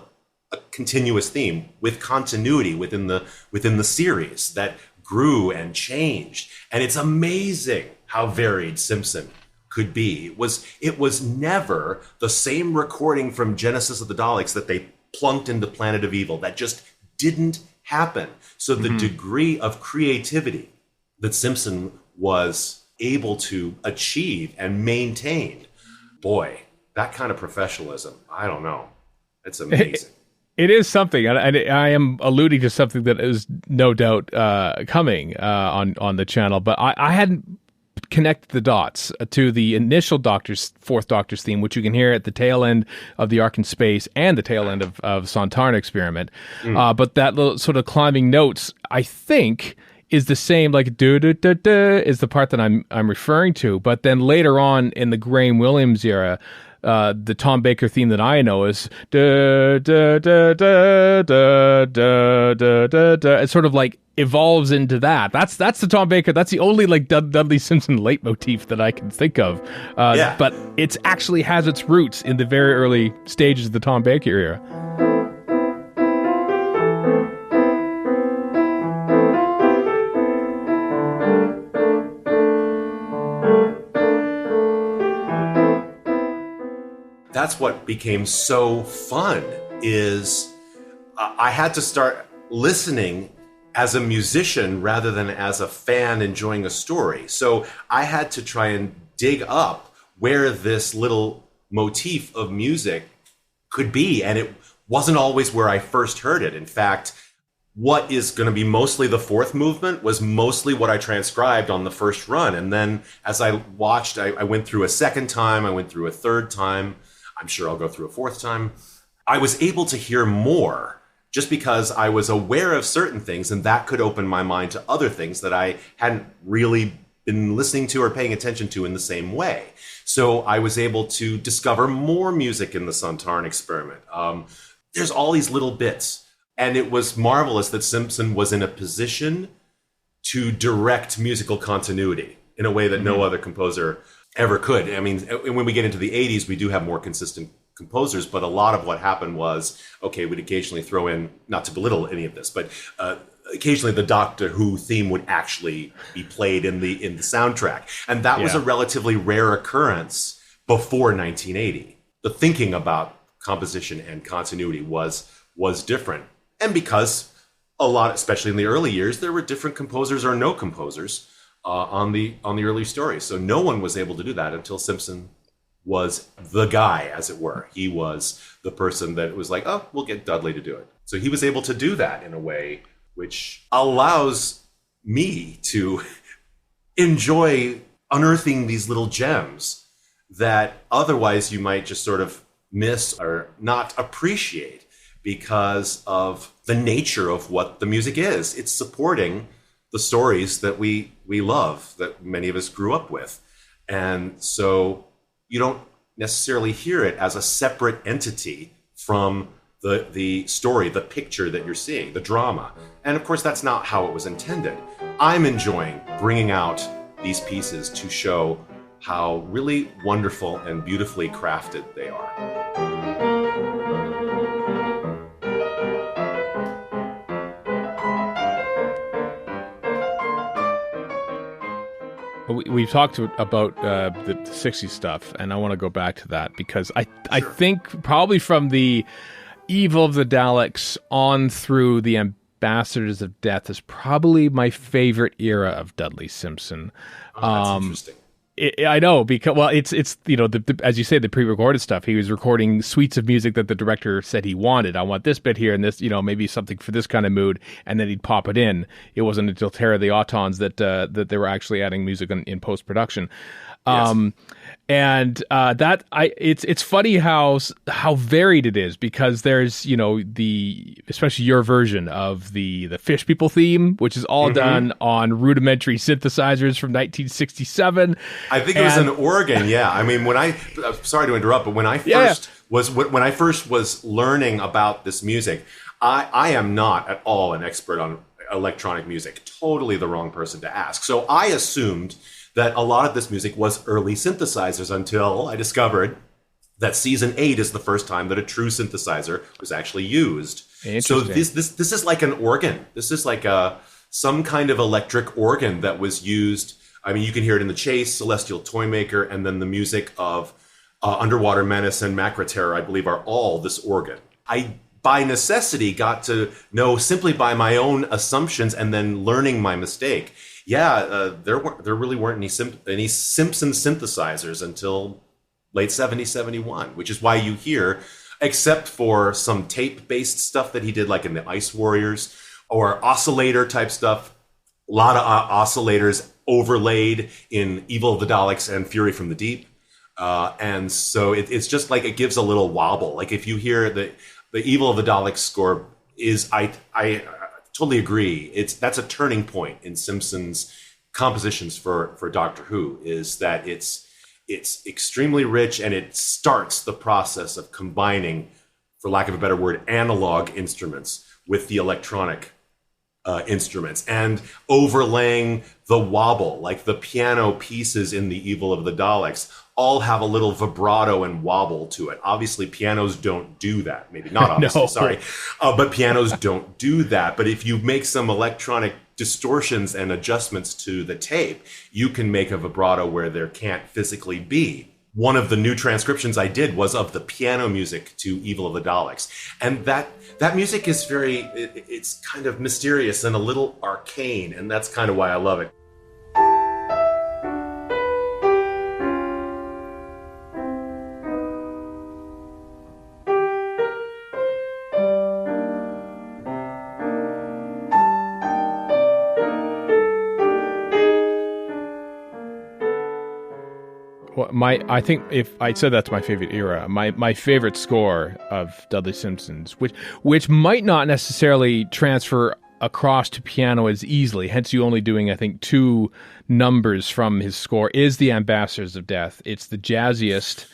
continuous theme with continuity within the series that grew and changed. And it's amazing how varied Simpson could be. It was never the same recording from Genesis of the Daleks that they plunked into Planet of Evil. That just didn't happen. So the degree of creativity that Simpson was able to achieve and maintain, boy, that kind of professionalism, I don't know. It's amazing. It is something, and I am alluding to something that is no doubt coming on the channel, but I hadn't connected the dots to the initial fourth Doctor's theme, which you can hear at the tail end of the Ark in Space and the tail end of Sontarn Experiment. But that little sort of climbing notes, I think, is the same, like do do do do is the part that I'm referring to. But then later on in the Graham Williams era, the Tom Baker theme that I know is da da da da da da da da da. It sort of like evolves into that. That's the Tom Baker. That's the only like Dudley Simpson leitmotif that I can think of. But it actually has its roots in the very early stages of the Tom Baker era. That's what became so fun, is I had to start listening as a musician rather than as a fan enjoying a story. So I had to try and dig up where this little motif of music could be. And it wasn't always where I first heard it. In fact, what is going to be mostly the fourth movement was mostly what I transcribed on the first run. And then as I watched, I went through a second time, I went through a third time. I'm sure I'll go through a fourth time. I was able to hear more just because I was aware of certain things, and that could open my mind to other things that I hadn't really been listening to or paying attention to in the same way. So I was able to discover more music in the Sontarn Experiment. There's all these little bits, and it was marvelous that Simpson was in a position to direct musical continuity in a way that no other composer ever could. I mean, when we get into the 80s, we do have more consistent composers, but a lot of what happened was, okay, we'd occasionally throw in, not to belittle any of this, but occasionally the Doctor Who theme would actually be played in the soundtrack. And that was a relatively rare occurrence before 1980. The thinking about composition and continuity was different. And because a lot, especially in the early years, there were different composers or no composers on the early stories. So no one was able to do that until Simpson was the guy, as it were. He was the person that was like, oh, we'll get Dudley to do it. So he was able to do that in a way which allows me to enjoy unearthing these little gems that otherwise you might just sort of miss or not appreciate because of the nature of what the music is. It's supporting the stories that we love, that many of us grew up with. And so you don't necessarily hear it as a separate entity from the story, the picture that you're seeing, the drama. And of course, that's not how it was intended. I'm enjoying bringing out these pieces to show how really wonderful and beautifully crafted they are. We've talked about the 60s stuff, and I want to go back to that because I think probably from the Evil of the Daleks on through the Ambassadors of Death is probably my favorite era of Dudley Simpson. That's interesting. I know because it's as you say, the pre-recorded stuff. He was recording suites of music that the director said he wanted. I want this bit here and this, maybe something for this kind of mood, and then he'd pop it in. It wasn't until Terror of the Autons that they were actually adding music in post production. Yes. It's funny how varied it is because there's especially your version of the Fish People theme, which is all done on rudimentary synthesizers from 1967. I think it was an organ. Yeah, I mean I'm sorry to interrupt, but when I first was learning about this music, I am not at all an expert on electronic music. Totally the wrong person to ask. So I assumed that a lot of this music was early synthesizers until I discovered that season 8 is the first time that a true synthesizer was actually used. So this is like an organ. This is like some kind of electric organ that was used. I mean, you can hear it in The Chase, Celestial Toymaker, and then the music of Underwater Menace and Macra Terror, I believe, are all this organ. I, by necessity, got to know simply by my own assumptions and then learning my mistake. There really weren't any Simpson synthesizers until late 70s, 71, which is why you hear, except for some tape-based stuff that he did like in the Ice Warriors or oscillator type stuff, a lot of oscillators overlaid in Evil of the Daleks and Fury from the Deep. And so it's just like it gives a little wobble. Like if you hear the Evil of the Daleks score is, I totally agree. That's a turning point in Simpson's compositions for Doctor Who, is that it's extremely rich and it starts the process of combining, for lack of a better word, analog instruments with the electronic instruments and overlaying the wobble, like the piano pieces in the Evil of the Daleks all have a little vibrato and wobble to it. Obviously, pianos don't do that. Maybe not obviously, No. Sorry. But pianos don't do that. But if you make some electronic distortions and adjustments to the tape, you can make a vibrato where there can't physically be. One of the new transcriptions I did was of the piano music to Evil of the Daleks. And that music is it's kind of mysterious and a little arcane, and that's kind of why I love it. I think if I said that's my favorite era, my favorite score of Dudley Simpson's, which might not necessarily transfer across to piano as easily, hence you only doing, I think, 2 numbers from his score, is the Ambassadors of Death. It's the jazziest.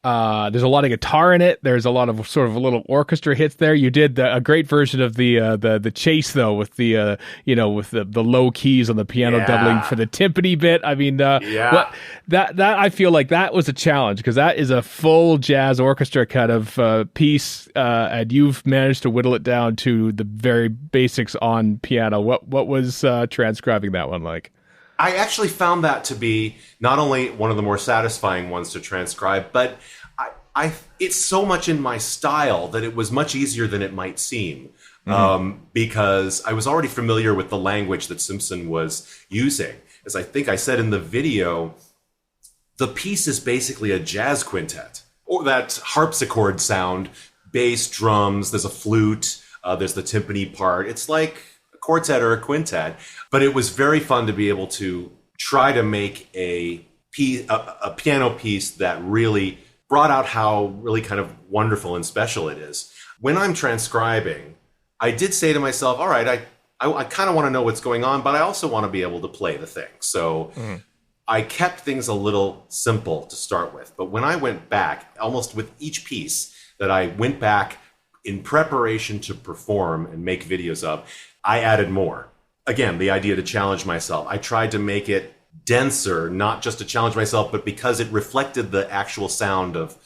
There's a lot of guitar in it. There's a lot of sort of a little orchestra hits there. You did a great version of the Chase though, with the with the low keys on the piano doubling for the timpani bit. I mean, that I feel like that was a challenge because that is a full jazz orchestra kind of piece, and you've managed to whittle it down to the very basics on piano. What was transcribing that one like? I actually found that to be not only one of the more satisfying ones to transcribe, but it's so much in my style that it was much easier than it might seem, because I was already familiar with the language that Simpson was using. As I think I said in the video, the piece is basically a jazz quintet, or that harpsichord sound, bass, drums, there's a flute, there's the timpani part. It's like quartet or a quintet, but it was very fun to be able to try to make a piano piece that really brought out how really kind of wonderful and special it is. When I'm transcribing, I did say to myself, all right, I kind of want to know what's going on, but I also want to be able to play the thing. So I kept things a little simple to start with. But when I went back, almost with each piece that I went back in preparation to perform and make videos of, I added more. Again, the idea to challenge myself. I tried to make it denser, not just to challenge myself, but because it reflected the actual sound of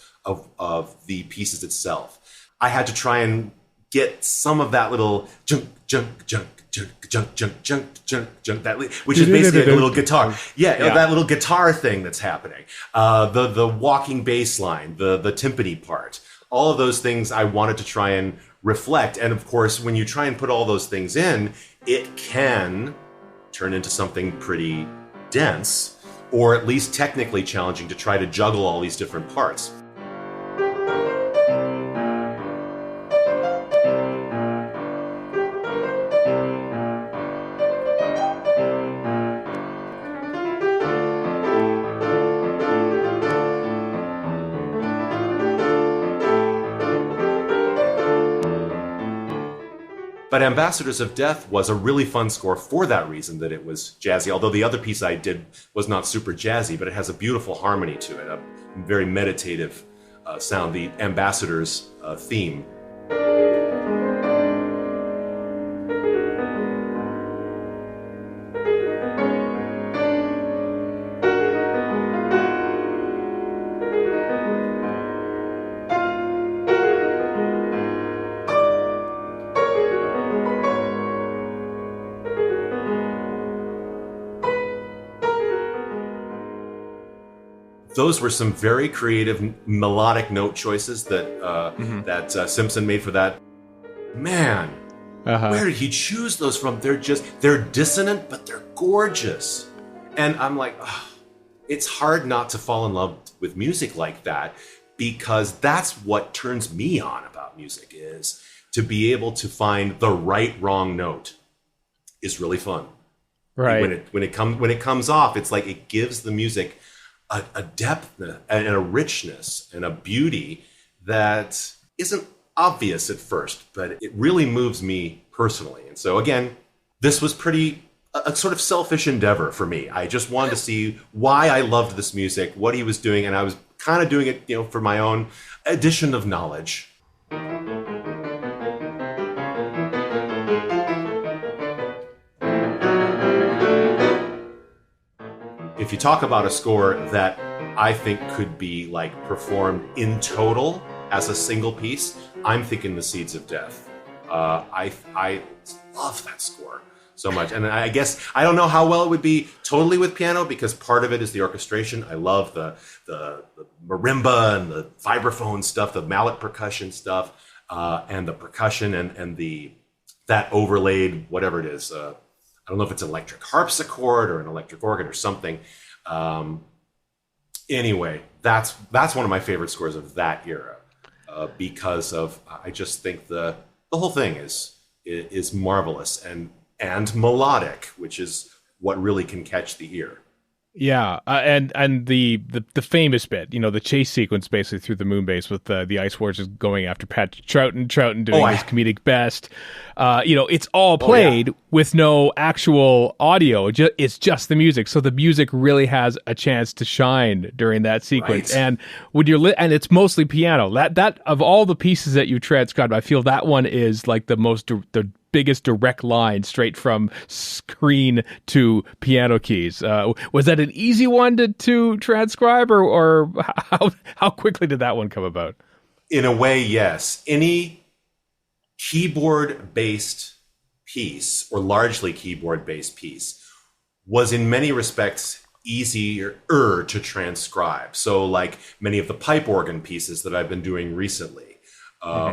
the pieces itself. I had to try and get some of that little junk, junk, junk, junk, junk, junk, junk, junk, junk. That which is basically like a little guitar. Yeah, that little guitar thing that's happening. The walking bass line, the timpani part. All of those things I wanted to try and reflect. And of course, when you try and put all those things in, it can turn into something pretty dense, or at least technically challenging to try to juggle all these different parts. But Ambassadors of Death was a really fun score for that reason, that it was jazzy. Although the other piece I did was not super jazzy, but it has a beautiful harmony to it, a very meditative sound, the Ambassadors theme. Those were some very creative melodic note choices that Simpson made for that. Man, where did he choose those from? They're dissonant, but they're gorgeous. And I'm like, it's hard not to fall in love with music like that, because that's what turns me on about music, is to be able to find the right wrong note is really fun. Right. When it comes off, it's like it gives the music a depth and a richness and a beauty that isn't obvious at first, but it really moves me personally. And so again, this was a sort of selfish endeavor for me. I just wanted to see why I loved this music, what he was doing, and I was kind of doing it, for my own addition of knowledge. If you talk about a score that I think could be like performed in total as a single piece, I'm thinking The Seeds of Death. I love that score so much. And I guess I don't know how well it would be totally with piano, because part of it is the orchestration. I love the marimba and the vibraphone stuff, the mallet percussion stuff, and the percussion and that overlaid, whatever it is. I don't know if it's an electric harpsichord or an electric organ or something. Anyway, that's one of my favorite scores of that era, because of, I just think the whole thing is marvelous and melodic, which is what really can catch the ear. Yeah, and the famous bit, the chase sequence basically through the moon base with the Ice Warriors just going after Pat Troughton doing his comedic best. It's all played with no actual audio. It's just the music, so the music really has a chance to shine during that sequence. Right. And when you're and it's mostly piano. That of all the pieces that you transcribed, I feel that one is like the biggest direct line straight from screen to piano keys. Was that an easy one to transcribe, or how quickly did that one come about? In a way, yes. Any keyboard-based piece, or largely keyboard-based piece, was in many respects easier to transcribe. So like many of the pipe organ pieces that I've been doing recently,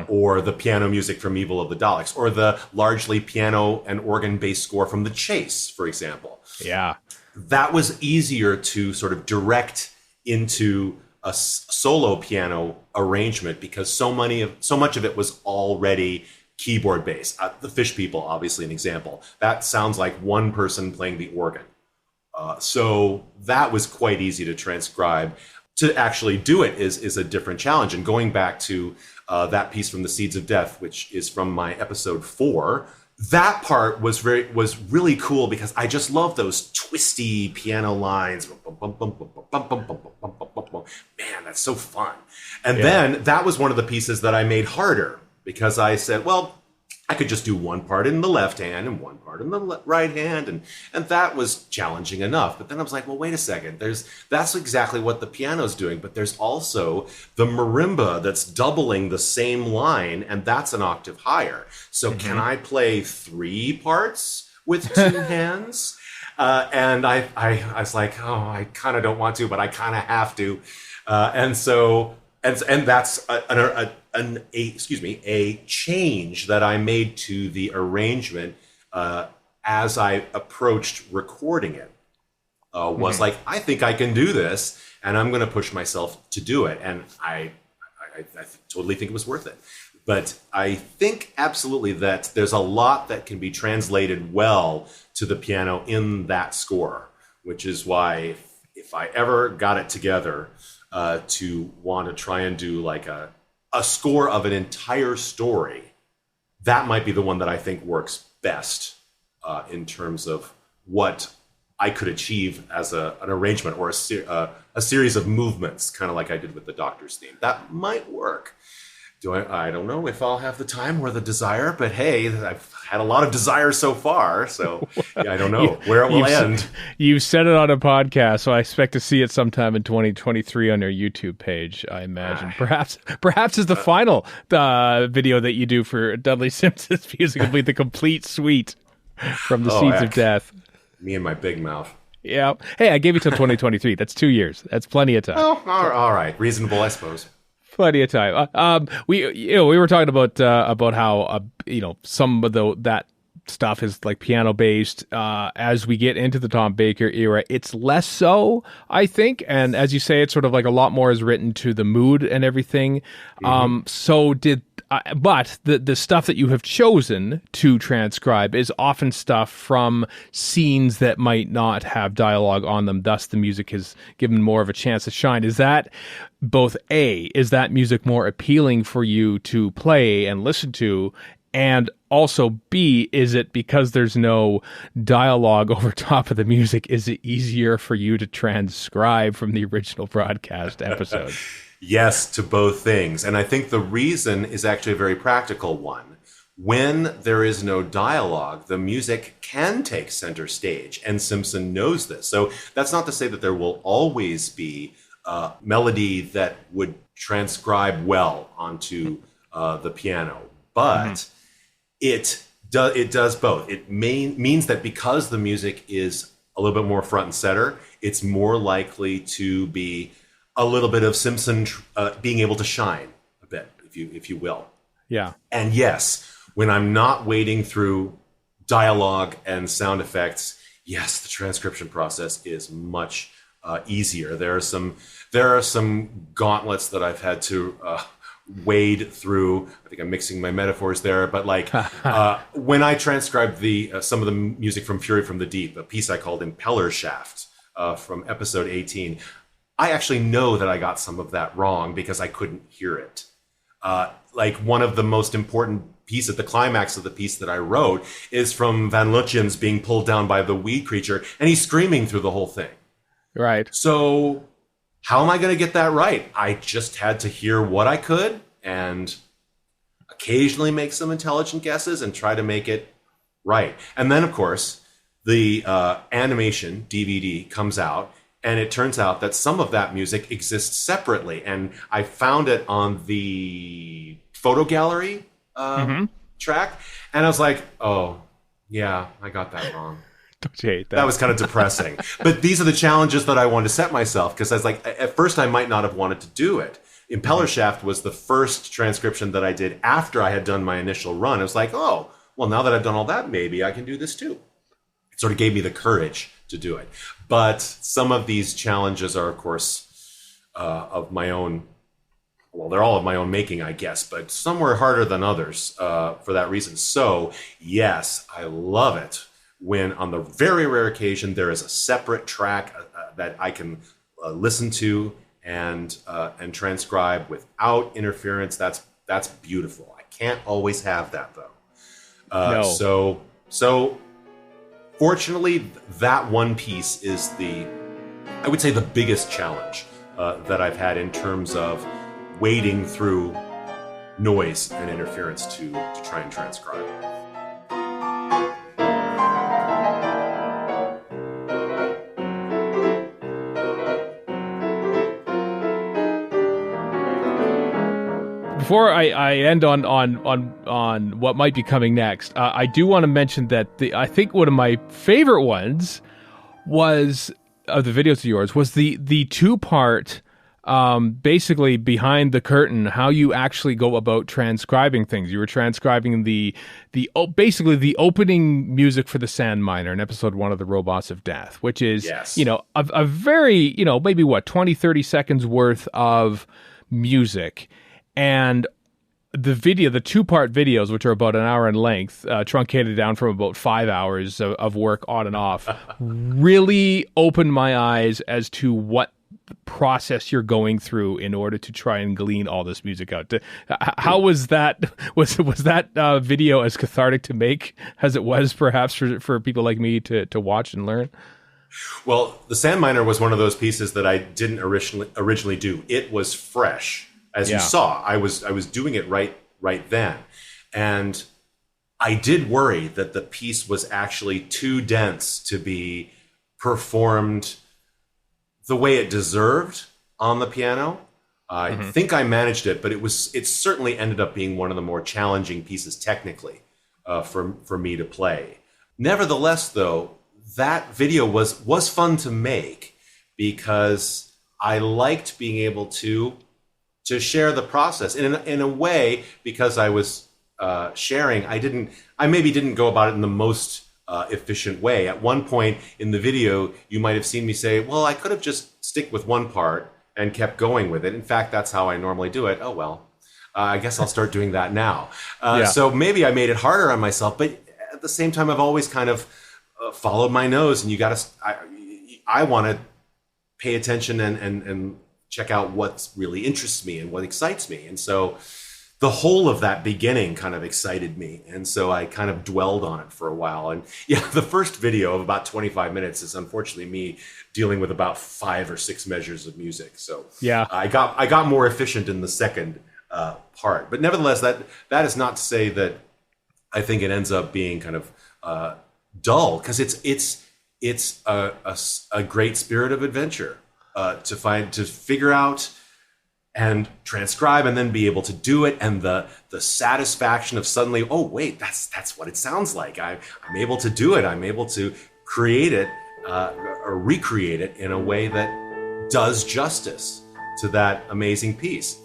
or the piano music from Evil of the Daleks, or the largely piano and organ-based score from The Chase, for example. Yeah. That was easier to sort of direct into a solo piano arrangement, because so much of it was already keyboard-based. The Fish People, obviously an example. That sounds like one person playing the organ. So that was quite easy to transcribe. To actually do it is a different challenge. And going back to that piece from The Seeds of Death, which is from my episode 4, that part was really cool, because I just love those twisty piano lines. Man, that's so fun. And then that was one of the pieces that I made harder, because I said, well, I could just do one part in the left hand and one part in the right hand, and that was challenging enough. But then I was like, well, wait a second. That's exactly what the piano's doing, but there's also the marimba that's doubling the same line, and that's an octave higher. So can I play 3 parts with 2 hands? And I was like, oh, I kind of don't want to, but I kind of have to. And that's a change that I made to the arrangement as I approached recording it. Was like, I think I can do this, and I'm going to push myself to do it. And I totally think it was worth it. But I think absolutely that there's a lot that can be translated well to the piano in that score, which is why if I ever got it together to want to try and do like a score of an entire story, that might be the one that I think works best in terms of what I could achieve as an arrangement or a series of movements, kind of like I did with the Doctor's theme. That might work. I don't know if I'll have the time or the desire, but hey, I've had a lot of desire so far, so yeah, I don't know where it will end. You said it on a podcast, so I expect to see it sometime in 2023 on your YouTube page, I imagine. Perhaps is the final video that you do for Dudley Simpson's Music Complete, the complete suite from the Seeds of Death. Me and my big mouth. Yeah. Hey, I gave you till 2023. That's 2 years. That's plenty of time. Oh, all right. Reasonable, I suppose. Plenty of time. We were talking about how some of that stuff is like piano based. As we get into the Tom Baker era, it's less so, I think. And as you say, it's sort of like a lot more is written to the mood and everything. But the stuff that you have chosen to transcribe is often stuff from scenes that might not have dialogue on them. Thus, the music is given more of a chance to shine. Is that both is that music more appealing for you to play and listen to? And also B, is it because there's no dialogue over top of the music, is it easier for you to transcribe from the original broadcast episode? Yes, to both things. And I think the reason is actually a very practical one. When there is no dialogue, the music can take center stage, and Simpson knows this. So that's not to say that there will always be a melody that would transcribe well onto the piano, but it does both. It means that because the music is a little bit more front and center, it's more likely to be a little bit of Simpson being able to shine a bit, if you will. Yeah. And yes, when I'm not wading through dialogue and sound effects, yes, the transcription process is much easier. There are some gauntlets that I've had to wade through. I think I'm mixing my metaphors there, but like when I transcribed some of the music from Fury from the Deep, a piece I called Impeller Shaft from episode 18, I actually know that I got some of that wrong because I couldn't hear it. Like one of the most important pieces, the climax of the piece that I wrote, is from Van Lutjens being pulled down by the weed creature, and he's screaming through the whole thing. Right. So how am I going to get that right? I just had to hear what I could and occasionally make some intelligent guesses and try to make it right. And then, of course, the animation DVD comes out, and it turns out that some of that music exists separately. And I found it on the photo gallery track. And I was like, oh, yeah, I got that wrong. Don't you hate that? That was kind of depressing. But these are the challenges that I wanted to set myself, because I was like, at first I might not have wanted to do it. Impeller Shaft was the first transcription that I did after I had done my initial run. It was like, oh, well, now that I've done all that, maybe I can do this too. It sort of gave me the courage to do it. But some of these challenges are, of course, of my own. Well, they're all of my own making, I guess, but some were harder than others for that reason. So, yes, I love it when on the very rare occasion there is a separate track that I can listen to and transcribe without interference. That's beautiful. I can't always have that, though. No. So fortunately, that one piece is I would say the biggest challenge that I've had in terms of wading through noise and interference to try and transcribe. Before I end on what might be coming next, I do want to mention that I think one of my favorite ones was of the videos of yours was the 2-part, basically behind the curtain, how you actually go about transcribing things. You were transcribing basically the opening music for the Sand Miner in episode 1 of the Robots of Death, which is a very maybe 20-30 seconds worth of music. And the 2-part videos, which are about an hour in length, truncated down from about 5 hours of work on and off, really opened my eyes as to what process you're going through in order to try and glean all this music out. How was that? Was that video as cathartic to make as it was perhaps for people like me to watch and learn? Well, the Sand Miner was one of those pieces that I didn't originally do. It was fresh. As you saw, I was doing it right then. And I did worry that the piece was actually too dense to be performed the way it deserved on the piano. I think I managed it, but it certainly ended up being one of the more challenging pieces technically for me to play. Nevertheless, though, that video was fun to make because I liked being able to share the process in a way, because I was sharing. I maybe didn't go about it in the most efficient way. At one point in the video, you might have seen me say, well, I could have just stick with one part and kept going with it. In fact, that's how I normally do it. Oh, well, I guess I'll start doing that now. So maybe I made it harder on myself, but at the same time, I've always kind of followed my nose, and I want to pay attention and check out what really interests me and what excites me. And so the whole of that beginning kind of excited me. And so I kind of dwelled on it for a while. And the first video of about 25 minutes is unfortunately me dealing with about 5 or 6 measures of music. So I got more efficient in the second part. But nevertheless, that is not to say that I think it ends up being kind of dull, because it's a great spirit of adventure. To figure out and transcribe and then be able to do it, and the satisfaction of suddenly, oh wait, that's what it sounds like. I'm able to do it. I'm able to create it or recreate it in a way that does justice to that amazing piece.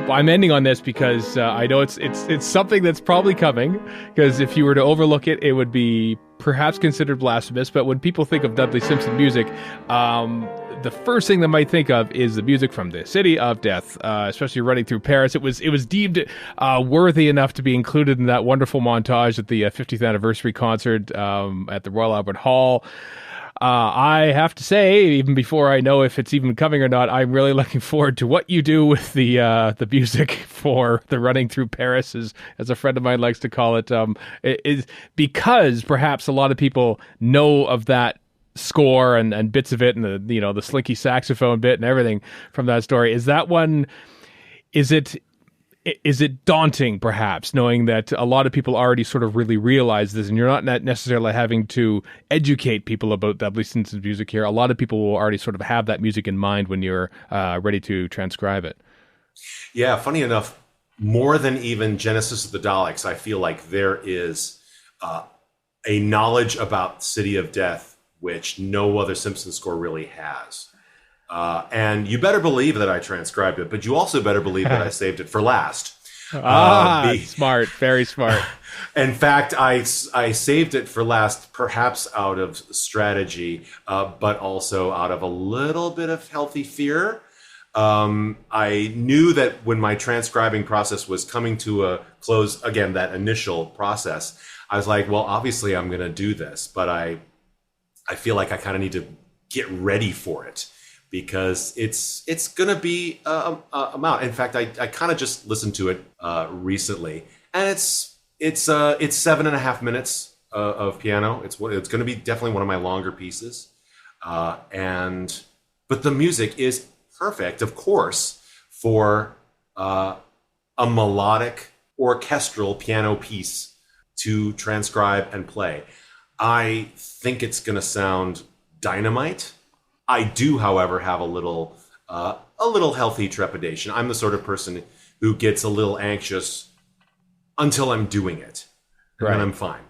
I'm ending on this because I know it's something that's probably coming, because if you were to overlook it, it would be perhaps considered blasphemous. But when people think of Dudley Simpson music, the first thing they might think of is the music from the City of Death, especially running through Paris. It was deemed worthy enough to be included in that wonderful montage at the 50th anniversary concert at the Royal Albert Hall. I have to say, even before I know if it's even coming or not, I'm really looking forward to what you do with the music for the Running Through Paris, as a friend of mine likes to call it. It is because perhaps a lot of people know of that score and bits of it, and the slinky saxophone bit and everything from that story. Is that one? Is it daunting, perhaps, knowing that a lot of people already sort of really realize this, and you're not necessarily having to educate people about Dudley Simpson's music here? A lot of people will already sort of have that music in mind when you're ready to transcribe it. Yeah, funny enough, more than even Genesis of the Daleks, I feel like there is a knowledge about City of Death which no other Simpsons score really has. And you better believe that I transcribed it, but you also better believe that I saved it for last. Smart, very smart. In fact, I saved it for last, perhaps out of strategy, but also out of a little bit of healthy fear. I knew that when my transcribing process was coming to a close, again, that initial process, I was like, well, obviously I'm going to do this, but I feel like I kind of need to get ready for it. because it's gonna be a amount. In fact, I kind of just listened to it recently, and it's 7.5 minutes of piano. It's gonna be definitely one of my longer pieces, but the music is perfect, of course, for a melodic orchestral piano piece to transcribe and play. I think it's going to sound dynamite. I do, however, have a little healthy trepidation. I'm the sort of person who gets a little anxious until I'm doing it, and then I'm fine.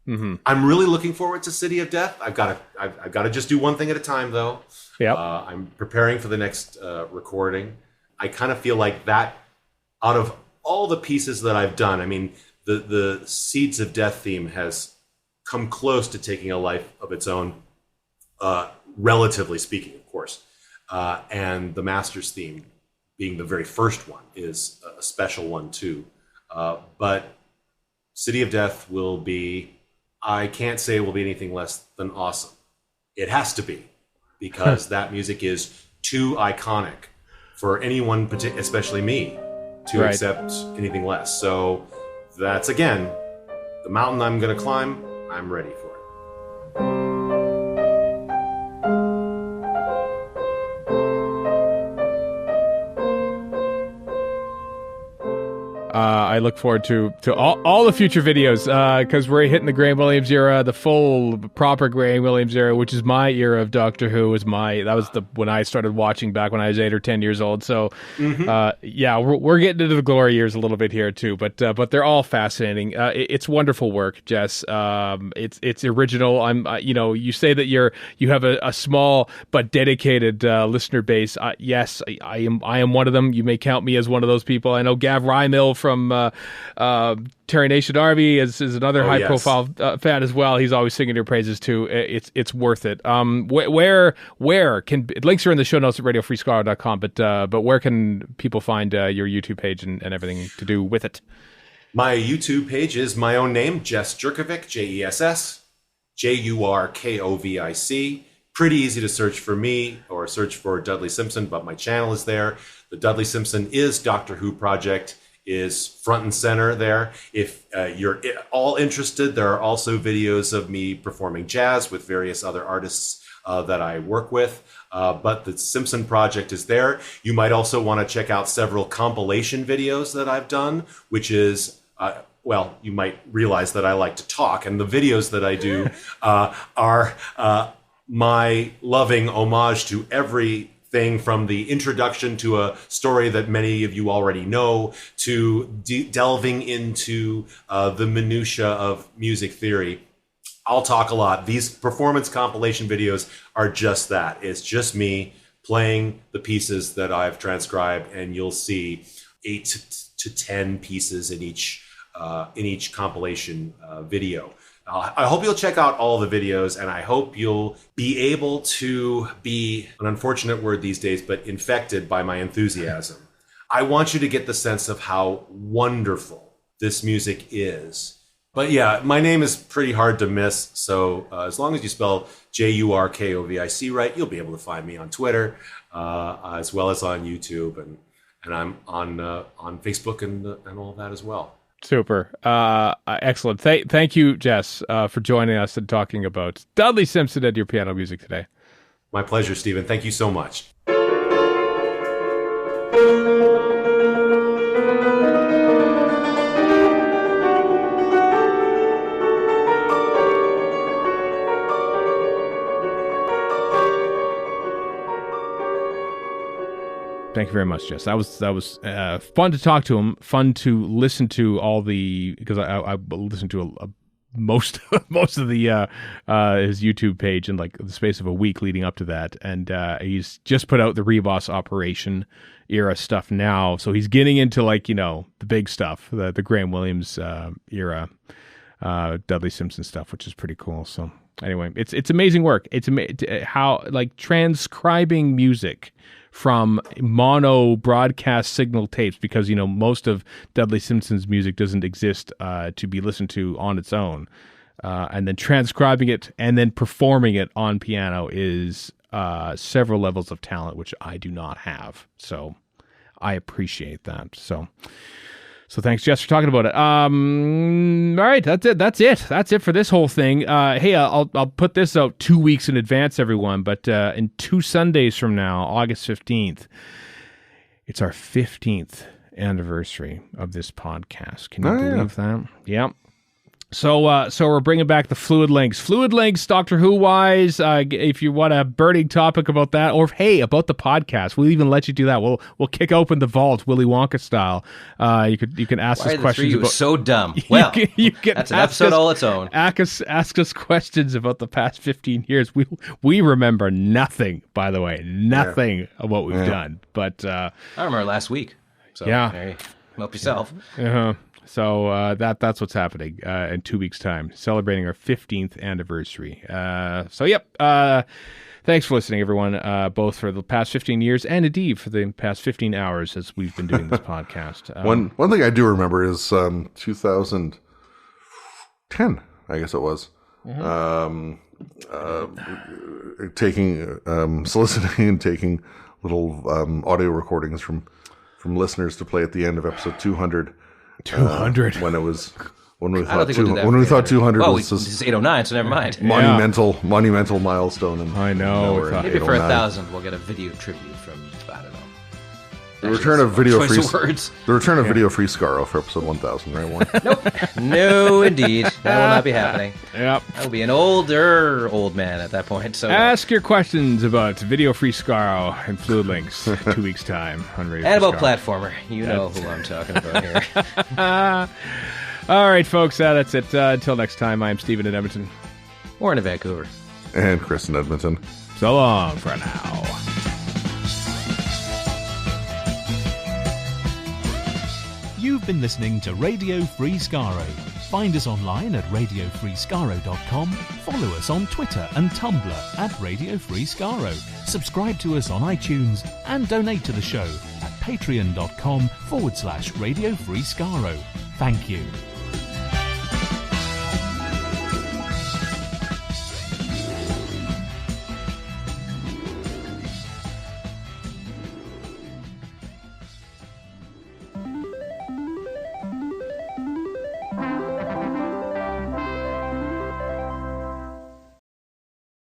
Mm-hmm. I'm really looking forward to City of Death. I've got to just do one thing at a time, though. Yep. I'm preparing for the next recording. I kind of feel like that, out of all the pieces that I've done, I mean, the Seeds of Death theme has come close to taking a life of its own, relatively speaking, of course. And the Masters theme, being the very first one, is a special one too. But City of Death will be, I can't say it will be anything less than awesome. It has to be, because that music is too iconic for anyone, especially me, to accept anything less. So that's, again, the mountain I'm going to climb. I'm ready for it. I look forward to all the future videos, because we're hitting the Graham Williams era, the full proper Graham Williams era, which is my era of Doctor Who. That was when I started watching back when I was 8 or 10 years old. So, we're getting into the glory years a little bit here too. But they're all fascinating. It's wonderful work, Jess. It's original. You say that you have a small but dedicated listener base. Yes, I am one of them. You may count me as one of those people. I know Gav Rymil from Terry Nation Army is another high-profile fan as well. He's always singing your praises too. It's worth it. Where can links are in the show notes at radiofreeskaro.com. But where can people find your YouTube page and everything to do with it? My YouTube page is my own name, Jess Jurkovic, Jess Jurkovic. Pretty easy to search for me or search for Dudley Simpson, but my channel is there. The Dudley Simpson is Doctor Who Project is front and center there. If you're all interested, there are also videos of me performing jazz with various other artists that I work with. But the Simpson Project is there. You might also want to check out several compilation videos that I've done, which is, you might realize that I like to talk, and the videos that I do are my loving homage to everything from the introduction to a story that many of you already know, to delving into the minutia of music theory. I'll talk a lot. These performance compilation videos are just that. It's just me playing the pieces that I've transcribed, and you'll see 8 to 10 pieces in each compilation video. I hope you'll check out all the videos, and I hope you'll be able to be, an unfortunate word these days, but infected by my enthusiasm. I want you to get the sense of how wonderful this music is. But yeah, my name is pretty hard to miss, so as long as you spell Jurkovic right, you'll be able to find me on Twitter, as well as on YouTube, and I'm on Facebook and all that as well. Super. Excellent. Thank you, Jess, for joining us and talking about Dudley Simpson and your piano music today. My pleasure, Stephen. Thank you so much. Thank you very much, Jess. That was fun to talk to him. Fun to listen to because I listened to most of the his YouTube page in like the space of a week leading up to that, and he's just put out the Reboss Operation era stuff now, so he's getting into the big stuff, the Graham Williams era, Dudley Simpson stuff, which is pretty cool. So anyway, it's amazing work. It's how transcribing music from mono broadcast signal tapes, because most of Dudley Simpson's music doesn't exist to be listened to on its own, and then transcribing it and then performing it on piano is several levels of talent, which I do not have. So I appreciate that. So thanks, Jess, for talking about it. All right, that's it for this whole thing. Hey, I'll put this out 2 weeks in advance, everyone. But in 2 Sundays from now, August 15th, it's our 15th anniversary of this podcast. Can you believe that? Yeah. So we're bringing back the Fluid Links, Doctor Who wise. If you want a burning topic about that, or hey, about the podcast, we'll even let you do that. We'll kick open the vault, Willy Wonka style. You can ask us questions. About so dumb. Well, you can that's an episode all its own. Ask us questions about the past 15 years. We remember nothing, by the way, of what we've done. But I remember last week. So help yourself. So that's what's happening in 2 weeks' time, celebrating our 15th anniversary. Thanks for listening, everyone, both for the past 15 years and indeed for the past 15 hours as we've been doing this podcast. One thing I do remember is 2010, I guess it was, soliciting and taking little audio recordings from listeners to play at the end of episode 200. 200 when we thought 200 was this 809, so never mind. Monumental milestone. And I know. Maybe for 1,000 we'll get a video tribute from, I don't know. The return of video free Skaro for episode 1000, right? Warren? Nope. No, indeed. That will not be happening. Yep. I will be an older old man at that point. So ask your questions about video free Skaro and Fluid Links 2 weeks' time on Radio and about Skaro. Platformer. You know who I'm talking about here. All right, folks. That's it. Until next time, I'm Stephen in Edmonton. Warren in Vancouver. And Chris in Edmonton. So long for now. You've been listening to Radio Free Skaro. Find us online at radiofreeskaro.com. Follow us on Twitter and Tumblr at Radio Free Skaro. Subscribe to us on iTunes and donate to the show at patreon.com/Radio Free Skaro. Thank you.